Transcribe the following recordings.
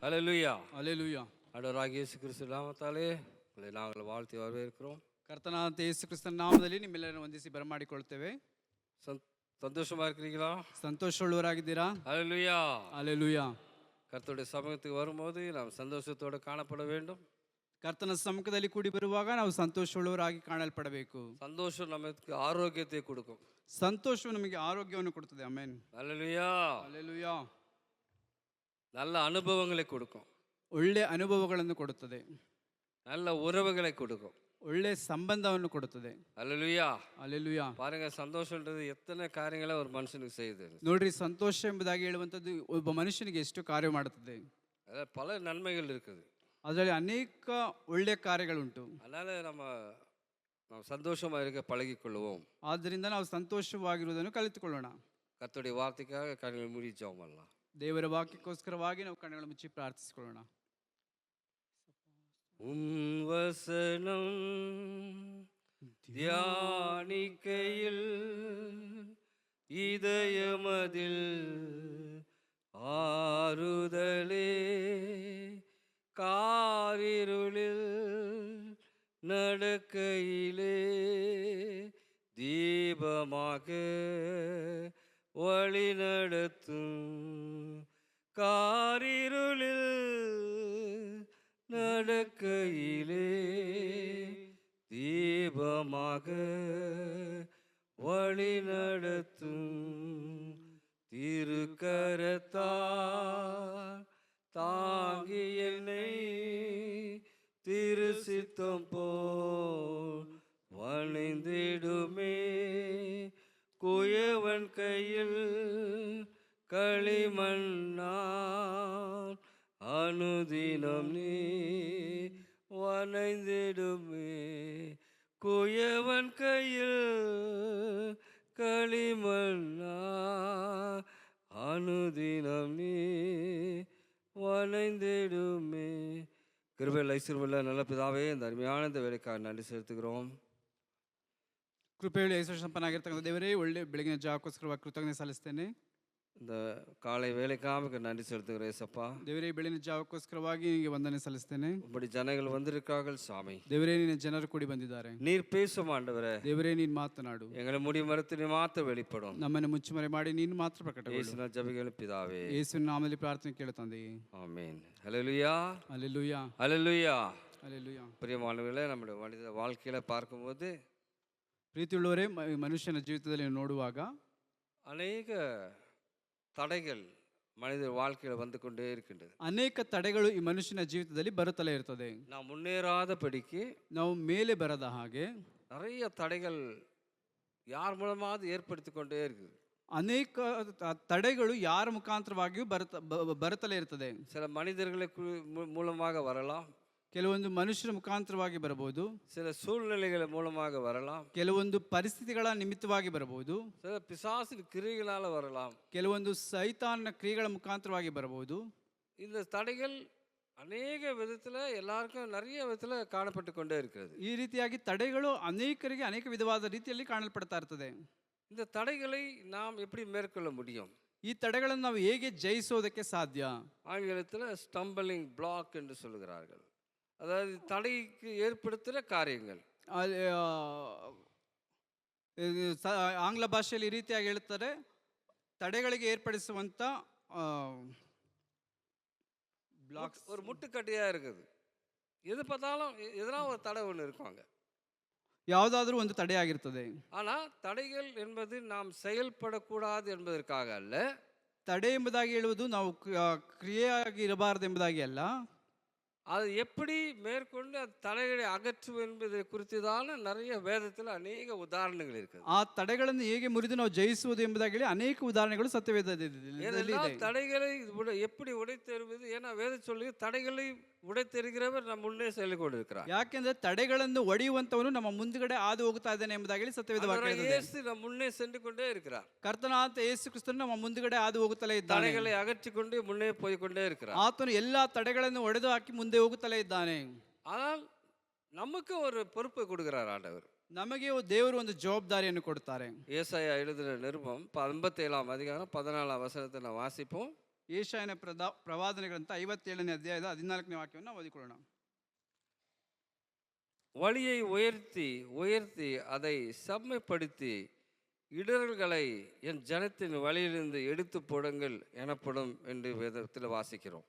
ஹல்லேலூயா. அல்லேலூயா. ஆண்டவராகிய இயேசு கிறிஸ்து நாமத்தாலே உங்களை நாங்கள் வாழ்த்தி வரவேற்கிறோம். ಕರ್ತನಾದ ಯೇಸು ಕ್ರಿಸ್ತನ ನಾಮದಲ್ಲಿ ನಿಮ್ಮೆಲ್ಲರನ್ನು ವಂದಿಸಿ ಬರಮಾಡಿಕೊಳ್ತೇವೆ. சந்தோஷமா இருக்கிறீங்களா? ಸಂತೋಷವುಳ್ಳವರಾಗಿದ್ದೀರಾ? ஹல்லேலூயா. அல்லேಲೂಯಾ. கர்த்தருடைய சமூகத்துக்கு வரும்போது நாம் சந்தோஷத்தோடு காணப்பட வேண்டும். ಕರ್ತನ ಸಮ್ಮುಖದಲ್ಲಿ ಕೂಡಿ ಬರುವಾಗ ನಾವು ಸಂತೋಷವುಳ್ಳವರಾಗಿ ಕಾಣಲ್ಪಡಬೇಕು. சந்தோஷம் நமக்கு ஆரோக்கியத்தை கொடுக்கும். ಸಂತೋಷವು ನಮಗೆ ಆರೋಗ್ಯವನ್ನು ಕೊಡುತ್ತದೆ. ಆಮೆನ್. ஹல்லேலூயா. அல்லேலೂಯಾ. நல்ல அனுபவங்களை கொடுக்கும். ಒಳ್ಳೆ ಅನುಭವಗಳನ್ನು ಕೊಡುತ್ತದೆ. நல்ல உறவுகளை கொடுக்கும். ಒಳ್ಳೆ ಸಂಬಂಧವನ್ನು ಕೊಡುತ್ತದೆ. ஹல்லேலூயா. அல்லேலூಯಾ. பாருங்க, சந்தோஷம்ன்றது எத்தனை காரியங்களை ஒரு மனுஷனுக்கு செய்யுது. ನೋಡ್ರಿ, ಸಂತೋಷ ಎಂಬುದಾಗಿ ಹೇಳುವಂಥದ್ದು ಒಬ್ಬ ಮನುಷ್ಯನಿಗೆ ಎಷ್ಟು ಕಾರ್ಯ ಮಾಡುತ್ತದೆ. அதாவது பல நன்மைகள் இருக்குது. ಅದರಲ್ಲಿ ಅನೇಕ ಒಳ್ಳೆಯ ಕಾರ್ಯಗಳುಂಟು. அதனால நம்ம சந்தோஷமா இருக்க பழகிக்கொள்வோம். ಆದ್ದರಿಂದ ನಾವು ಸಂತೋಷವಾಗಿರುವುದನ್ನು ಕಲಿತುಕೊಳ್ಳೋಣ. கர்த்தருடைய வார்த்தைக்காக கண்களை மூடி ஜெபம் பண்ணலாம். ದೇವರ ವಾಕ್ಯಕ್ಕೋಸ್ಕರವಾಗಿ ನಾವು ಕಣ್ಣುಗಳನ್ನು ಮುಚ್ಚಿ ಪ್ರಾರ್ಥಿಸಿಕೊಳ್ಳೋಣ. உம் வசனம் தியானிக்கையில் இதயமதில் ஆறுதலே, காரிருளில் நடக்கையிலே தீபமாக வழி நடத்தும், காரிருளில் நடக்கையிலே தீபமாக வழி நடத்தும், திருக்கரத்தால் தாங்கி என்னை திருசித்தம் போல் வணைந்திடுமே, குயவன் கையில் களிமண்ணால் அனுதினம் நீ வணைந்திடுமே, குயவன் கையில் களிமண்ணால் அனுதினம் நீ வணைந்திடுமே. கிருபையில் ஐஸ்வர்யமுள்ள நல்ல பிதாவே, இந்த அருமையான இந்த வேலைக்காக நன்றி செலுத்துகிறோம். ಕೃಪೆಯುಳ್ಳ ಯೇಸು ಸಂಪನ್ನಾಗಿರ್ತಕ್ಕಂಥ ದೇವರೇ, ಒಳ್ಳೆ ಬೆಳಗಿನ ಜಾವಕ್ಕೋಸ್ಕರವಾಗಿ ಕೃತಜ್ಞತೆ ಸಲ್ಲಿಸ್ತೇನೆ. இந்த காலை வேலைக்காக நன்றி செலுத்துகிறேன் ஏசப்பா. ದೇವರೇ, ಬೆಳಗಿನ ಜಾವಕ್ಕೋಸ್ಕರವಾಗಿ ನಿಮಗೆ ವಂದನೆ ಸಲ್ಲಿಸ್ತೇನೆ. இப்படி ஜனங்கள் வந்திருக்கார்கள் சாமி. ದೇವರೇ, ನಿನ್ನ ಜನರು ಕೂಡಿ ಬಂದಿದ್ದಾರೆ. நீர் பேசும் ஆண்டவரே. ದೇವರೇ, ನೀನು ಮಾತನಾಡು. எங்களை முடி மறுத்து நீ மாத்திர வெளிப்படும். ನಮ್ಮನ್ನು ಮುಚ್ಚುಮರೆ ಮಾಡಿ ನೀನು ಮಾತ್ರ ಪ್ರಕಟಗೊಳ್ಳು. ಯೇಸುವಿನ ಜಪಗಳು ಪಿದಾವೇ. ಯೇಸುವಿನ ನಾಮದಲ್ಲಿ ಪ್ರಾರ್ಥನೆ ಕೇಳು ತಂದೆಯೇ. ஆமென். ஹல்லேலூயா. அல்லேலூயா. ஹல்லேலூயா. அல்லேலூயா. பிரியமானவர்களே, நம்முடைய மனித வாழ்க்கையில பார்க்கும்போது ಪ್ರೀತಿಯುಳ್ಳವರೇ, ಮನುಷ್ಯನ ಜೀವಿತದಲ್ಲಿ ನೋಡುವಾಗ அநேக தடைகள் மனித வாழ்க்கையில் வந்து கொண்டே இருக்கின்றது. ಅನೇಕ ತಡೆಗಳು ಈ ಮನುಷ್ಯನ ಜೀವಿತದಲ್ಲಿ ಬರುತ್ತಲೇ ಇರ್ತದೆ. நாம் முன்னேறாதபடிக்கு, ನಾವು ಮೇಲೆ ಬರದ ಹಾಗೆ நிறைய தடைகள் யார் மூலமாவது ஏற்படுத்தி கொண்டே இருக்குது. ಅನೇಕ ತಡೆಗಳು ಯಾರ ಮುಖಾಂತರವಾಗಿಯೂ ಬರುತ್ತಲೇ ಇರ್ತದೆ. சில மனிதர்களை மூலமாக வரலாம், ಕೆಲವೊಂದು ಮನುಷ್ಯರ ಮುಖಾಂತರವಾಗಿ ಬರಬಹುದು, சில சூழ்நிலைகள் மூலமாக வரலாம், ಕೆಲವೊಂದು ಪರಿಸ್ಥಿತಿಗಳ ನಿಮಿತ್ತವಾಗಿ ಬರಬಹುದು, சில பிசாசின் கிரியைகளால வரலாம், ಕೆಲವೊಂದು ಸೈತಾನ್ನ ಕ್ರಿಯೆಗಳ ಮುಖಾಂತರವಾಗಿ ಬರಬಹುದು. இந்த தடைகள் அநேக விதத்தில் எல்லாருக்கும் நிறைய விதத்தில் காணப்பட்டு கொண்டே இருக்கிறது. ಈ ರೀತಿಯಾಗಿ ತಡೆಗಳು ಅನೇಕರಿಗೆ ಅನೇಕ ವಿಧವಾದ ರೀತಿಯಲ್ಲಿ ಕಾಣಲ್ಪಡ್ತಾ ಇರ್ತದೆ. இந்த தடைகளை நாம் எப்படி மேற்கொள்ள முடியும்? ಈ ತಡೆಗಳನ್ನು ನಾವು ಹೇಗೆ ಜಯಿಸೋದಕ್ಕೆ ಸಾಧ್ಯ? ஆங்கிலத்தில் ஸ்டம்பிளிங் பிளாக் என்று சொல்கிறார்கள். அதாவது தடைக்கு ஏற்படுத்துகிற காரியங்கள். ಆಂಗ್ಲ ಭಾಷೆಯಲ್ಲಿ ಈ ರೀತಿಯಾಗಿ ಹೇಳ್ತಾರೆ, ತಡೆಗಳಿಗೆ ಏರ್ಪಡಿಸುವಂತ ಬ್ಲಾಕ್ಸ್. ஒரு முட்டுக்கட்டையாக இருக்குது. எது பார்த்தாலும் எதனா ஒரு தடை ஒன்று இருக்காங்க. ಯಾವುದಾದ್ರೂ ಒಂದು ತಡೆ ಆಗಿರ್ತದೆ. ஆனால் தடைகள் என்பது நாம் செயல்படக்கூடாது என்பதற்காக அல்ல. ತಡೆ ಎಂಬುದಾಗಿ ಹೇಳುವುದು ನಾವು ಕ್ರಿಯೆಯಾಗಿ ಇರಬಾರದು ಎಂಬುದಾಗಿ ಅಲ್ಲ, அது எப்படி மேற்கொண்டு அது தடைகளை அகற்றுவது என்பதை குறித்து தான் நிறைய வேதத்தில் அநேக உதாரணங்கள் இருக்குது. ಆ ತಡೆಗಳನ್ನು ಹೇಗೆ ಮುರಿದು ನಾವು ಜಯಿಸುವುದು ಎಂಬುದಾಗಿ ಹೇಳಿ ಅನೇಕ ಉದಾಹರಣೆಗಳು ಸತ್ಯವೇದದಲ್ಲಿ ಇದೆ. தடைகளை எப்படி உடைத்தெறிவது? ஏன்னா வேத சொல்லி தடைகளை உடைத்தெறிகிறவர் ನಮ್ಮ முன்னே செல்லிக் கொண்டிருக்கிறார். ಯಾಕೆಂದ್ರೆ ತಡೆಗಳನ್ನು ಒಡೆಯುವಂತವನು ನಮ್ಮ ಮುಂದುಗಡೆ ಹಾದು ಹೋಗ್ತಾ ಇದ್ದಾನೆ ಎಂಬುದಾಗಿ ಹೇಳಿ ಸತ್ಯವೇದ ವಾಕ್ಯ ಹೇಳಿದೆ. ಯೇಸು ನಮ್ಮ ಮುன்னே சென்று கொண்டே இருக்கிறார். ಕರ್ತನಾದ ಯೇಸು ಕ್ರಿಸ್ತನು ನಮ್ಮ ಮುಂದುಗಡೆ ಹಾದು ಹೋಗುತ್ತಲೇ ಇದ್ದಾನೆ. தடைகளை அகற்றிக்கொண்டு முன்னே போய் கொண்டே இருக்கிறார். ಆತನು ಎಲ್ಲಾ ತಡೆಗಳನ್ನು ಒಡೆದು ಹಾಕಿ ಮುಂದೆ ಹೋಗುತ್ತಲೇ ಇದ್ದಾನೆ. ஆனால் நமக்கு ஒரு பொறுப்பை கொடுக்கிறார் ஆண்டவர். ನಮಗೆ ದೇವರು ಒಂದು ಜವಾಬ್ದಾರಿಯನ್ನು ಕೊಡ್ತಾರೆ. ஏசாயா எழுதின நிருபம் 57 அதிகாரம் 14 வசனத்தை நான் வாசிப்போம். ಏಷಾಯನ ಪ್ರವಾದನೆ ಗ್ರಂಥ 57ನೇ ಅಧ್ಯಾಯದ 14ನೇ ವಾಕ್ಯವನ್ನು ನಾವು ಓದಿಕೊಳ್ಳೋಣ. வழியை உயர்த்தி உயர்த்தி அதை செம்மைப்படுத்தி இடர்களை என் ஜனத்தின் வழியிலிருந்து எடுத்து போடுங்கள் எனப்படும் என்று வேதத்தில் வாசிக்கிறோம்.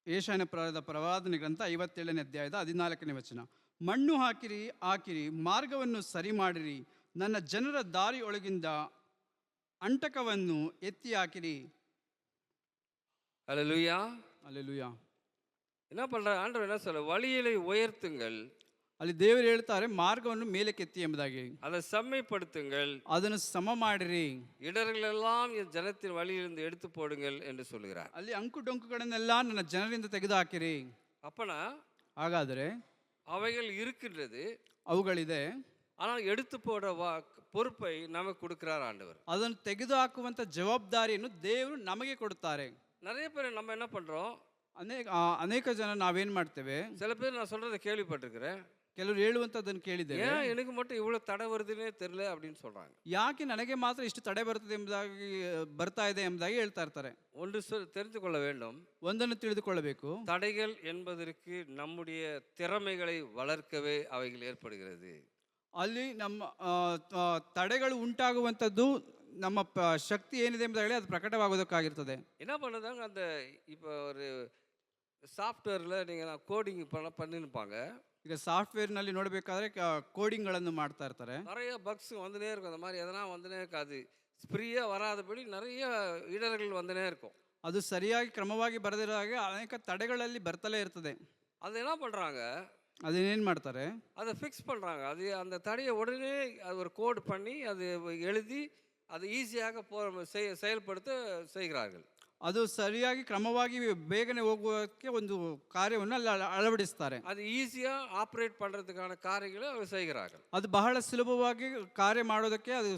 ಏಷಾಯನ ಪ್ರವಾದನೆ ಗ್ರಂಥ 57ನೇ ಅಧ್ಯಾಯದ 14ನೇ ವಚನ. ಮಣ್ಣು ಹಾಕಿರಿ ಮಾರ್ಗವನ್ನು ಸರಿ ಮಾಡಿರಿ, ನನ್ನ ಜನರ ದಾರಿಯೊಳಗಿಂದ ಅಂಟಕವನ್ನು ಎತ್ತಿ ಹಾಕಿರಿ. அல்லேலூயா. ಅಲ್ಲೆಲೂಯಾ. என்ன பண்ற ஆண்டவர் என்ன சொல்ல, வழியிலை உயர்த்துங்கள், ಅಲ್ಲಿ ದೇವರು ಹೇಳ್ತಾರೆ ಮಾರ್ಗವನ್ನು ಮೇಲಕ್ಕೆತ್ತಿ ಎಂಬುದಾಗಿ, அதை செம்மைப்படுத்துங்கள், ಅದನ್ನು ಸಮ ಮಾಡಿರಿ, இடர்கள் எல்லாம் என் ஜனத்தின் வழியிலிருந்து எடுத்து போடுங்கள் என்று சொல்கிறார். ಅಲ್ಲಿ ಅಂಕು ಡೊಂಕುಗಳನ್ನೆಲ್ಲ ನನ್ನ ಜನರಿಂದ ತೆಗೆದು ಹಾಕಿರಿ. அப்பனா ಹಾಗಾದರೆ அவைகள் இருக்கின்றது, ಅವುಗಳಿದೆ, ஆனால் எடுத்து போட பொறுப்பை நமக்கு கொடுக்கிறார் ஆண்டவர். ಅದನ್ನು ತೆಗೆದು ಹಾಕುವಂತ ಜವಾಬ್ದಾರಿಯನ್ನು ದೇವರು ನಮಗೆ ಕೊಡುತ್ತಾರೆ. நிறைய பேர் நம்ம என்ன பண்றோம், ಅನೇಕ ಜನ ನಾವೇನ್ ಮಾಡ್ತೇವೆ, சில பேர் நான் சொல்றதை கேள்விப்பட்டிருக்கிறேன், ಕೆಲವರು ಹೇಳುವಂತದ್ದನ್ನು ಕೇಳಿದ್ದೇವೆ, ஏன் எனக்கு மட்டும் இவ்வளவு தடை வருதுன்னே தெரியல அப்படின்னு சொல்றாங்க. ಯಾಕೆ ನನಗೆ ಮಾತ್ರ ಇಷ್ಟು ತಡೆ ಬರುತ್ತದೆ ಎಂಬುದಾಗಿ ಬರ್ತಾ ಇದೆ ಎಂಬುದಾಗಿ ಹೇಳ್ತಾ ಇರ್ತಾರೆ. ஒன்று தெரிந்து கொள்ள வேண்டும், ಒಂದನ್ನು ತಿಳಿದುಕೊಳ್ಳಬೇಕು, தடைகள் என்பதற்கு நம்முடைய திறமைகளை வளர்க்கவே அவைகள் ஏற்படுகிறது. ಅಲ್ಲಿ ನಮ್ಮ ತಡೆಗಳು ಉಂಟಾಗುವಂಥದ್ದು ನಮ್ಮ ಶಕ್ತಿ ಏನಿದೆ ಎಂಬುದಾಗಿ ಅದು ಪ್ರಕಟವಾಗೋದಕ್ಕಾಗಿರ್ತದೆ. என்ன பண்ணுதாங்க, அந்த இப்போ ஒரு ಸಾಫ್ಟ್ವೇರ್ல நீங்கள் கோடிங் பண்ணிருப்பாங்க, ಈಗ ಸಾಫ್ಟ್ವೇರ್ನಲ್ಲಿ ನೋಡಬೇಕಾದ್ರೆ ಕೋಡಿಂಗ್ಗಳನ್ನು ಮಾಡ್ತಾ ಇರ್ತಾರೆ, நிறைய பக்ஸ் வந்துனே இருக்கும், அந்த மாதிரி எதனா வந்துனே இருக்காது, ஃப்ரீயாக வராதபடி நிறைய இடர்கள் வந்துனே இருக்கும். ಅದು ಸರಿಯಾಗಿ ಕ್ರಮವಾಗಿ ಬರದಿರೋ ಹಾಗೆ ಅನೇಕ ತಡೆಗಳಲ್ಲಿ ಬರ್ತಲೇ ಇರ್ತದೆ. அது என்ன பண்ணுறாங்க, ಅದನ್ನೇನು ಮಾಡ್ತಾರೆ, அதை ஃபிக்ஸ் பண்ணுறாங்க, அது அந்த தடையை உடனே அது ஒரு கோடு பண்ணி அது எழுதி அது ஈஸியாக செயல்படுத்த செய்கிறார்கள். ಅದು ಸರಿಯಾಗಿ ಕ್ರಮವಾಗಿ ಬೇಗನೆ ಹೋಗುವಕ್ಕೆ ಒಂದು ಕಾರ್ಯವನ್ನು ಅಲ್ಲಿ ಅಳವಡಿಸ್ತಾರೆ. அது ஈஸியாக ஆப்ரேட் பண்ணுறதுக்கான காரியங்களை அவர் செய்கிறார்கள். ಅದು ಬಹಳ ಸುಲಭವಾಗಿ ಕಾರ್ಯ ಮಾಡೋದಕ್ಕೆ ಅದು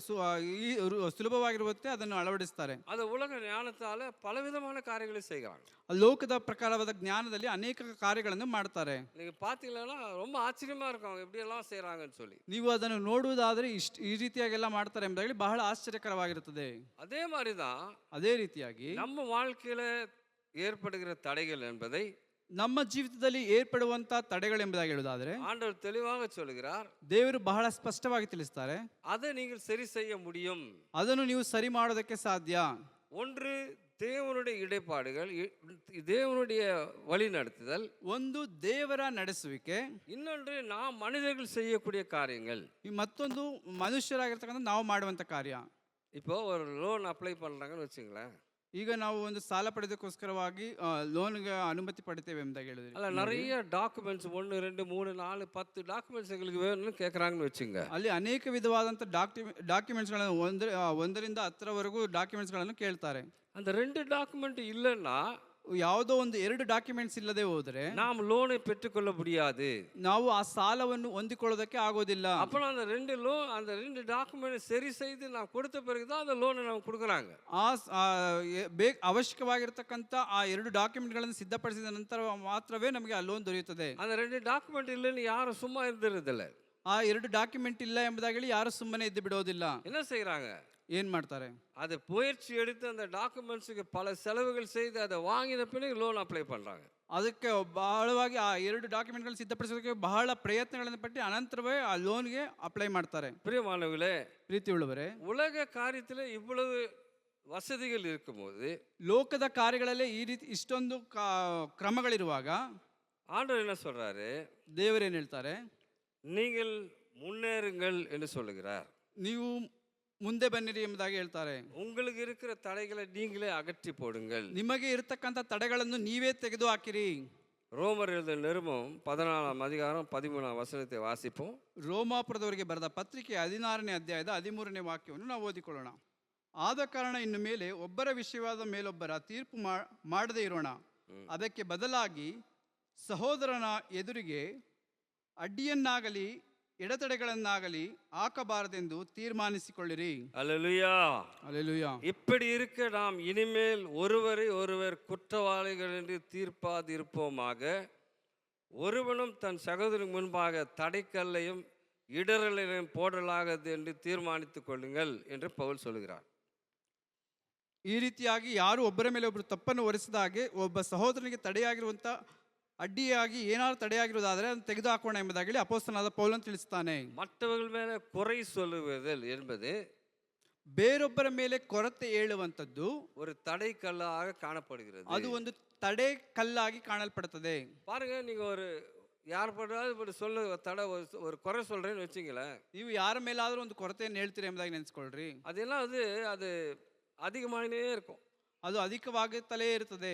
ಸುಲಭವಾಗಿರುತ್ತೆ, ಅದನ್ನು ಅಳವಡಿಸ್ತಾರೆ. அது உலக ஞானத்தால் பலவிதமான காரியங்களை செய்கிறாங்க. ಲೋಕದ ಪ್ರಕಾರವಾದ ಜ್ಞಾನದಲ್ಲಿ ಅನೇಕ ಕಾರ್ಯಗಳನ್ನು ಮಾಡ್ತಾರೆ. நீங்கள் பார்த்தீங்கன்னா ரொம்ப ஆச்சரியமாக இருக்கும் அவங்க எப்படியெல்லாம் செய்கிறாங்கன்னு சொல்லி. ನೀವು ಅದನ್ನು ನೋಡುವುದಾದರೆ ಈ ರೀತಿಯಾಗೆಲ್ಲ ಮಾಡ್ತಾರೆ ಎಂಬುದಾಗಿ ಬಹಳ ಆಶ್ಚರ್ಯಕರವಾಗಿರುತ್ತದೆ. அதே மாதிரி தான் ಅದೇ ರೀತಿಯಾಗಿ நம்ம வாழ்க்கையில் ஏற்படுகிற தடைகள் என்பதை ನಮ್ಮ ಜೀವಿತದಲ್ಲಿ ಏರ್ಪಡುವಂತ ತಡೆಗಳೆಂಬುದಾಗಿ ಹೇಳುವುದಾದರೆ ஆண்டவர் தெளிவாக சொல்கிறார், ದೇವರು ಬಹಳ ಸ್ಪಷ್ಟವಾಗಿ ತಿಳಿಸ್ತಾರೆ, அதை நீங்கள் சரி செய்ய முடியும். ಅದನ್ನು ನೀವು ಸರಿ ಮಾಡೋದಕ್ಕೆ ಸಾಧ್ಯ. ஒன்று தேவனுடைய இடைப்பாடுகள், தேவனுடைய வழி நடத்துதல், ಒಂದು ದೇವರ ನಡೆಸುವಿಕೆ, ಇನ್ನೊಂದು நாம் மனிதர்கள் செய்யக்கூடிய காரியங்கள். ಮತ್ತೊಂದು ಮನುಷ್ಯರಾಗಿರ್ತಕ್ಕಂಥ ನಾವು ಮಾಡುವಂತ ಕಾರ್ಯ. இப்போ ஒரு லோன் அப்ளை பண்ணுறாங்கன்னு வச்சுங்களேன், ಈಗ ನಾವು ಒಂದು ಸಾಲ ಪಡೆದಕ್ಕೋಸ್ಕರವಾಗಿ ಲೋನ್ಗೆ ಅನುಮತಿ ಪಡಿತೇವೆ ಎಂಬುದಾಗಿ ಹೇಳಿದ್ರಿ. அதில் நிறைய டாக்குமெண்ட்ஸ் 1 2 3 4 10 டாக்குமெண்ட்ஸ் எங்களுக்கு வேணும்னு கேட்குறாங்கன்னு வச்சுங்க. ಅಲ್ಲಿ ಅನೇಕ ವಿಧವಾದಂಥ ಡಾಕ್ಯುಮೆಂಟ್ಸ್ಗಳನ್ನು ಒಂದರಿಂದ 10ರವರೆಗೂ ಡಾಕ್ಯುಮೆಂಟ್ಸ್ಗಳನ್ನು ಕೇಳ್ತಾರೆ. அந்த 2 டாக்குமெண்ட் இல்லைன்னா ಯಾವುದೋ ಒಂದು 2 ಡಾಕ್ಯುಮೆಂಟ್ಸ್ ಇಲ್ಲದೆ ಹೋದರೆ நாம் ಲೋனை பெற்றுக்கொள்ள முடியாது, ನಾವು ಆ ಸಾಲವನ್ನು ಹೊಂದಿಕೊಳ್ಳೋದಕ್ಕೆ ಆಗೋದಿಲ್ಲ. அப்போ அந்த 2 டாக்குமெண்ட் சரி செய்து நான் கொடுத்த பிறகு தான் அந்த லோனை ನಾವು கொடுக்குறாங்க. ಅವಶ್ಯಕವಾಗಿರ್ತಕ್ಕಂಥ ಆ 2 ಡಾಕ್ಯುಮೆಂಟ್ಗಳನ್ನು ಸಿದ್ಧಪಡಿಸಿದ ನಂತರ ಮಾತ್ರವೇ ನಮಗೆ ಆ ಲೋನ್ ದೊರೆಯುತ್ತದೆ. அந்த 2 டாக்குமெண்ட் இல்லைன்னு யாரும் சும்மா இருந்துறதில்ல. ಆ 2 ಡಾಕ್ಯುಮೆಂಟ್ ಇಲ್ಲ ಎಂಬುದಾಗಿ ಯಾರು ಸುಮ್ಮನೆ ಇದ್ದು ಬಿಡೋದಿಲ್ಲ. என்ன செய்கிறாங்க, ಏನ್ ಮಾಡ್ತಾರೆ, அது முயற்சி எடுத்து அந்த டாக்குமெண்ட்ஸுக்கு பல செலவுகள் செய்து அதை வாங்கின பிறகு ಲೋನ್ ಅಪ್ಲೈ பண்ணுறாங்க. ಅದಕ್ಕೆ ಬಹಳವಾಗಿ ಆ 2 ಡಾಕ್ಯುಮೆಂಟ್ಗಳನ್ನು ಸಿದ್ಧಪಡಿಸೋದಕ್ಕೆ ಬಹಳ ಪ್ರಯತ್ನಗಳನ್ನು ಪಟ್ಟು ಅನಂತರವೇ ಆ ಲೋನ್ಗೆ ಅಪ್ಲೈ ಮಾಡ್ತಾರೆ. பிரியமானவர்களே, ಪ್ರೀತಿ ಉಳ್ಳವರೇ, உலக காரியத்தில் இவ்வளவு வசதிகள் இருக்கும்போது, ಲೋಕದ ಕಾರ್ಯಗಳಲ್ಲೇ ಈ ರೀತಿ ಇಷ್ಟೊಂದು ಕ್ರಮಗಳಿರುವಾಗ ஆண்டவர் என்ன சொல்றாரு, ದೇವರೇನು ಹೇಳ್ತಾರೆ, நீங்கள் முன்னேறுங்கள் என்று சொல்லுகிறார். ನೀವು ಮುಂದೆ ಬನ್ನಿರಿ ಎಂಬುದಾಗಿ ಹೇಳ್ತಾರೆ. உங்களுக்கு இருக்கிற தடைகளை நீங்களே அகற்றி போடுங்கள். ನಿಮಗೆ ಇರತಕ್ಕಂಥ ತಡೆಗಳನ್ನು ನೀವೇ ತೆಗೆದು ಹಾಕಿರಿ. ரோமர் எழுதின நிருபம் 14ஆம் அதிகாரம் 13ஆம் வசனத்தை வாசிப்போம். ರೋಮಾಪುರದವರಿಗೆ ಬರೆದ ಪತ್ರಿಕೆ 16ನೇ ಅಧ್ಯಾಯದ 13ನೇ ವಾಕ್ಯವನ್ನು ನಾವು ಓದಿಕೊಳ್ಳೋಣ. ಆದ ಕಾರಣ ಇನ್ನು ಮೇಲೆ ಒಬ್ಬರ ವಿಷಯವಾದ ಮೇಲೊಬ್ಬರ ತೀರ್ಪು ಮಾಡದೇ ಇರೋಣ, ಅದಕ್ಕೆ ಬದಲಾಗಿ ಸಹೋದರನ ಎದುರಿಗೆ ಅಡ್ಡಿಯನ್ನಾಗಲಿ ಎಡತಡೆಗಳನ್ನಾಗಲಿ ಹಾಕಬಾರದೆಂದು ತೀರ್ಮಾನಿಸಿಕೊಳ್ಳಿರಿ. அல்லேலூயா. அல்லேலூயா. இப்படி இருக்க நாம் இனிமேல் ஒருவரை ஒருவர் குற்றவாளிகள் என்று தீர்ப்பாதிருப்போமாக, ஒருவனும் தன் சகோதரனுக்கு முன்பாக தடைக்கல்லையும் இடரலையும் போடலாகது என்று தீர்மானித்துக் கொள்ளுங்கள் என்று பவுல் சொல்கிறார். ಈ ರೀತಿಯಾಗಿ ಯಾರು ಒಬ್ಬರ ಮೇಲೆ ಒಬ್ಬರು ತಪ್ಪನ್ನು ಹೊರಿಸಿದ ಹಾಗೆ ಒಬ್ಬ ಸಹೋದರನಿಗೆ ತಡೆಯಾಗಿರುವಂಥ ಅಡ್ಡಿಯಾಗಿ ಏನಾದ್ರು ತಡೆಯಾಗಿರುವುದಾದರೆ ಅದನ್ನು ತೆಗೆದುಹಾಕೋಣ ಎಂಬುದಾಗಿ ಅಪೊಸ್ತಲನಾದ ಪೌಲನು ತಿಳಿಸ್ತಾನೆ. மற்றவர்கள் மேல குறை சொல்லுவதில் என்பது ಬೇರೊಬ್ಬರ ಮೇಲೆ ಕೊರತೆ ಹೇಳುವಂಥದ್ದು ஒரு தடைக்கல்லாக காணப்படுகிறது. ಅದು ಒಂದು ತಡೆ ಕಲ್ಲಾಗಿ ಕಾಣಲ್ಪಡುತ್ತದೆ. பாருங்க, நீங்க ஒரு யார் பண்றாலும் இப்படி சொல்ல தடை ஒரு குறை சொல்றேன்னு வச்சுங்களேன், ನೀವು ಯಾರ ಮೇಲಾದರೂ ಒಂದು ಕೊರತೆಯನ್ನು ಹೇಳ್ತೀರಿ ಎಂಬುದಾಗಿ ನೆನೆಸ್ಕೊಳ್ರಿ. அதெல்லாம் அது அதிகமாகினே இருக்கும். ಅದು ಅಧಿಕವಾಗುತ್ತಲೇ ಇರುತ್ತದೆ.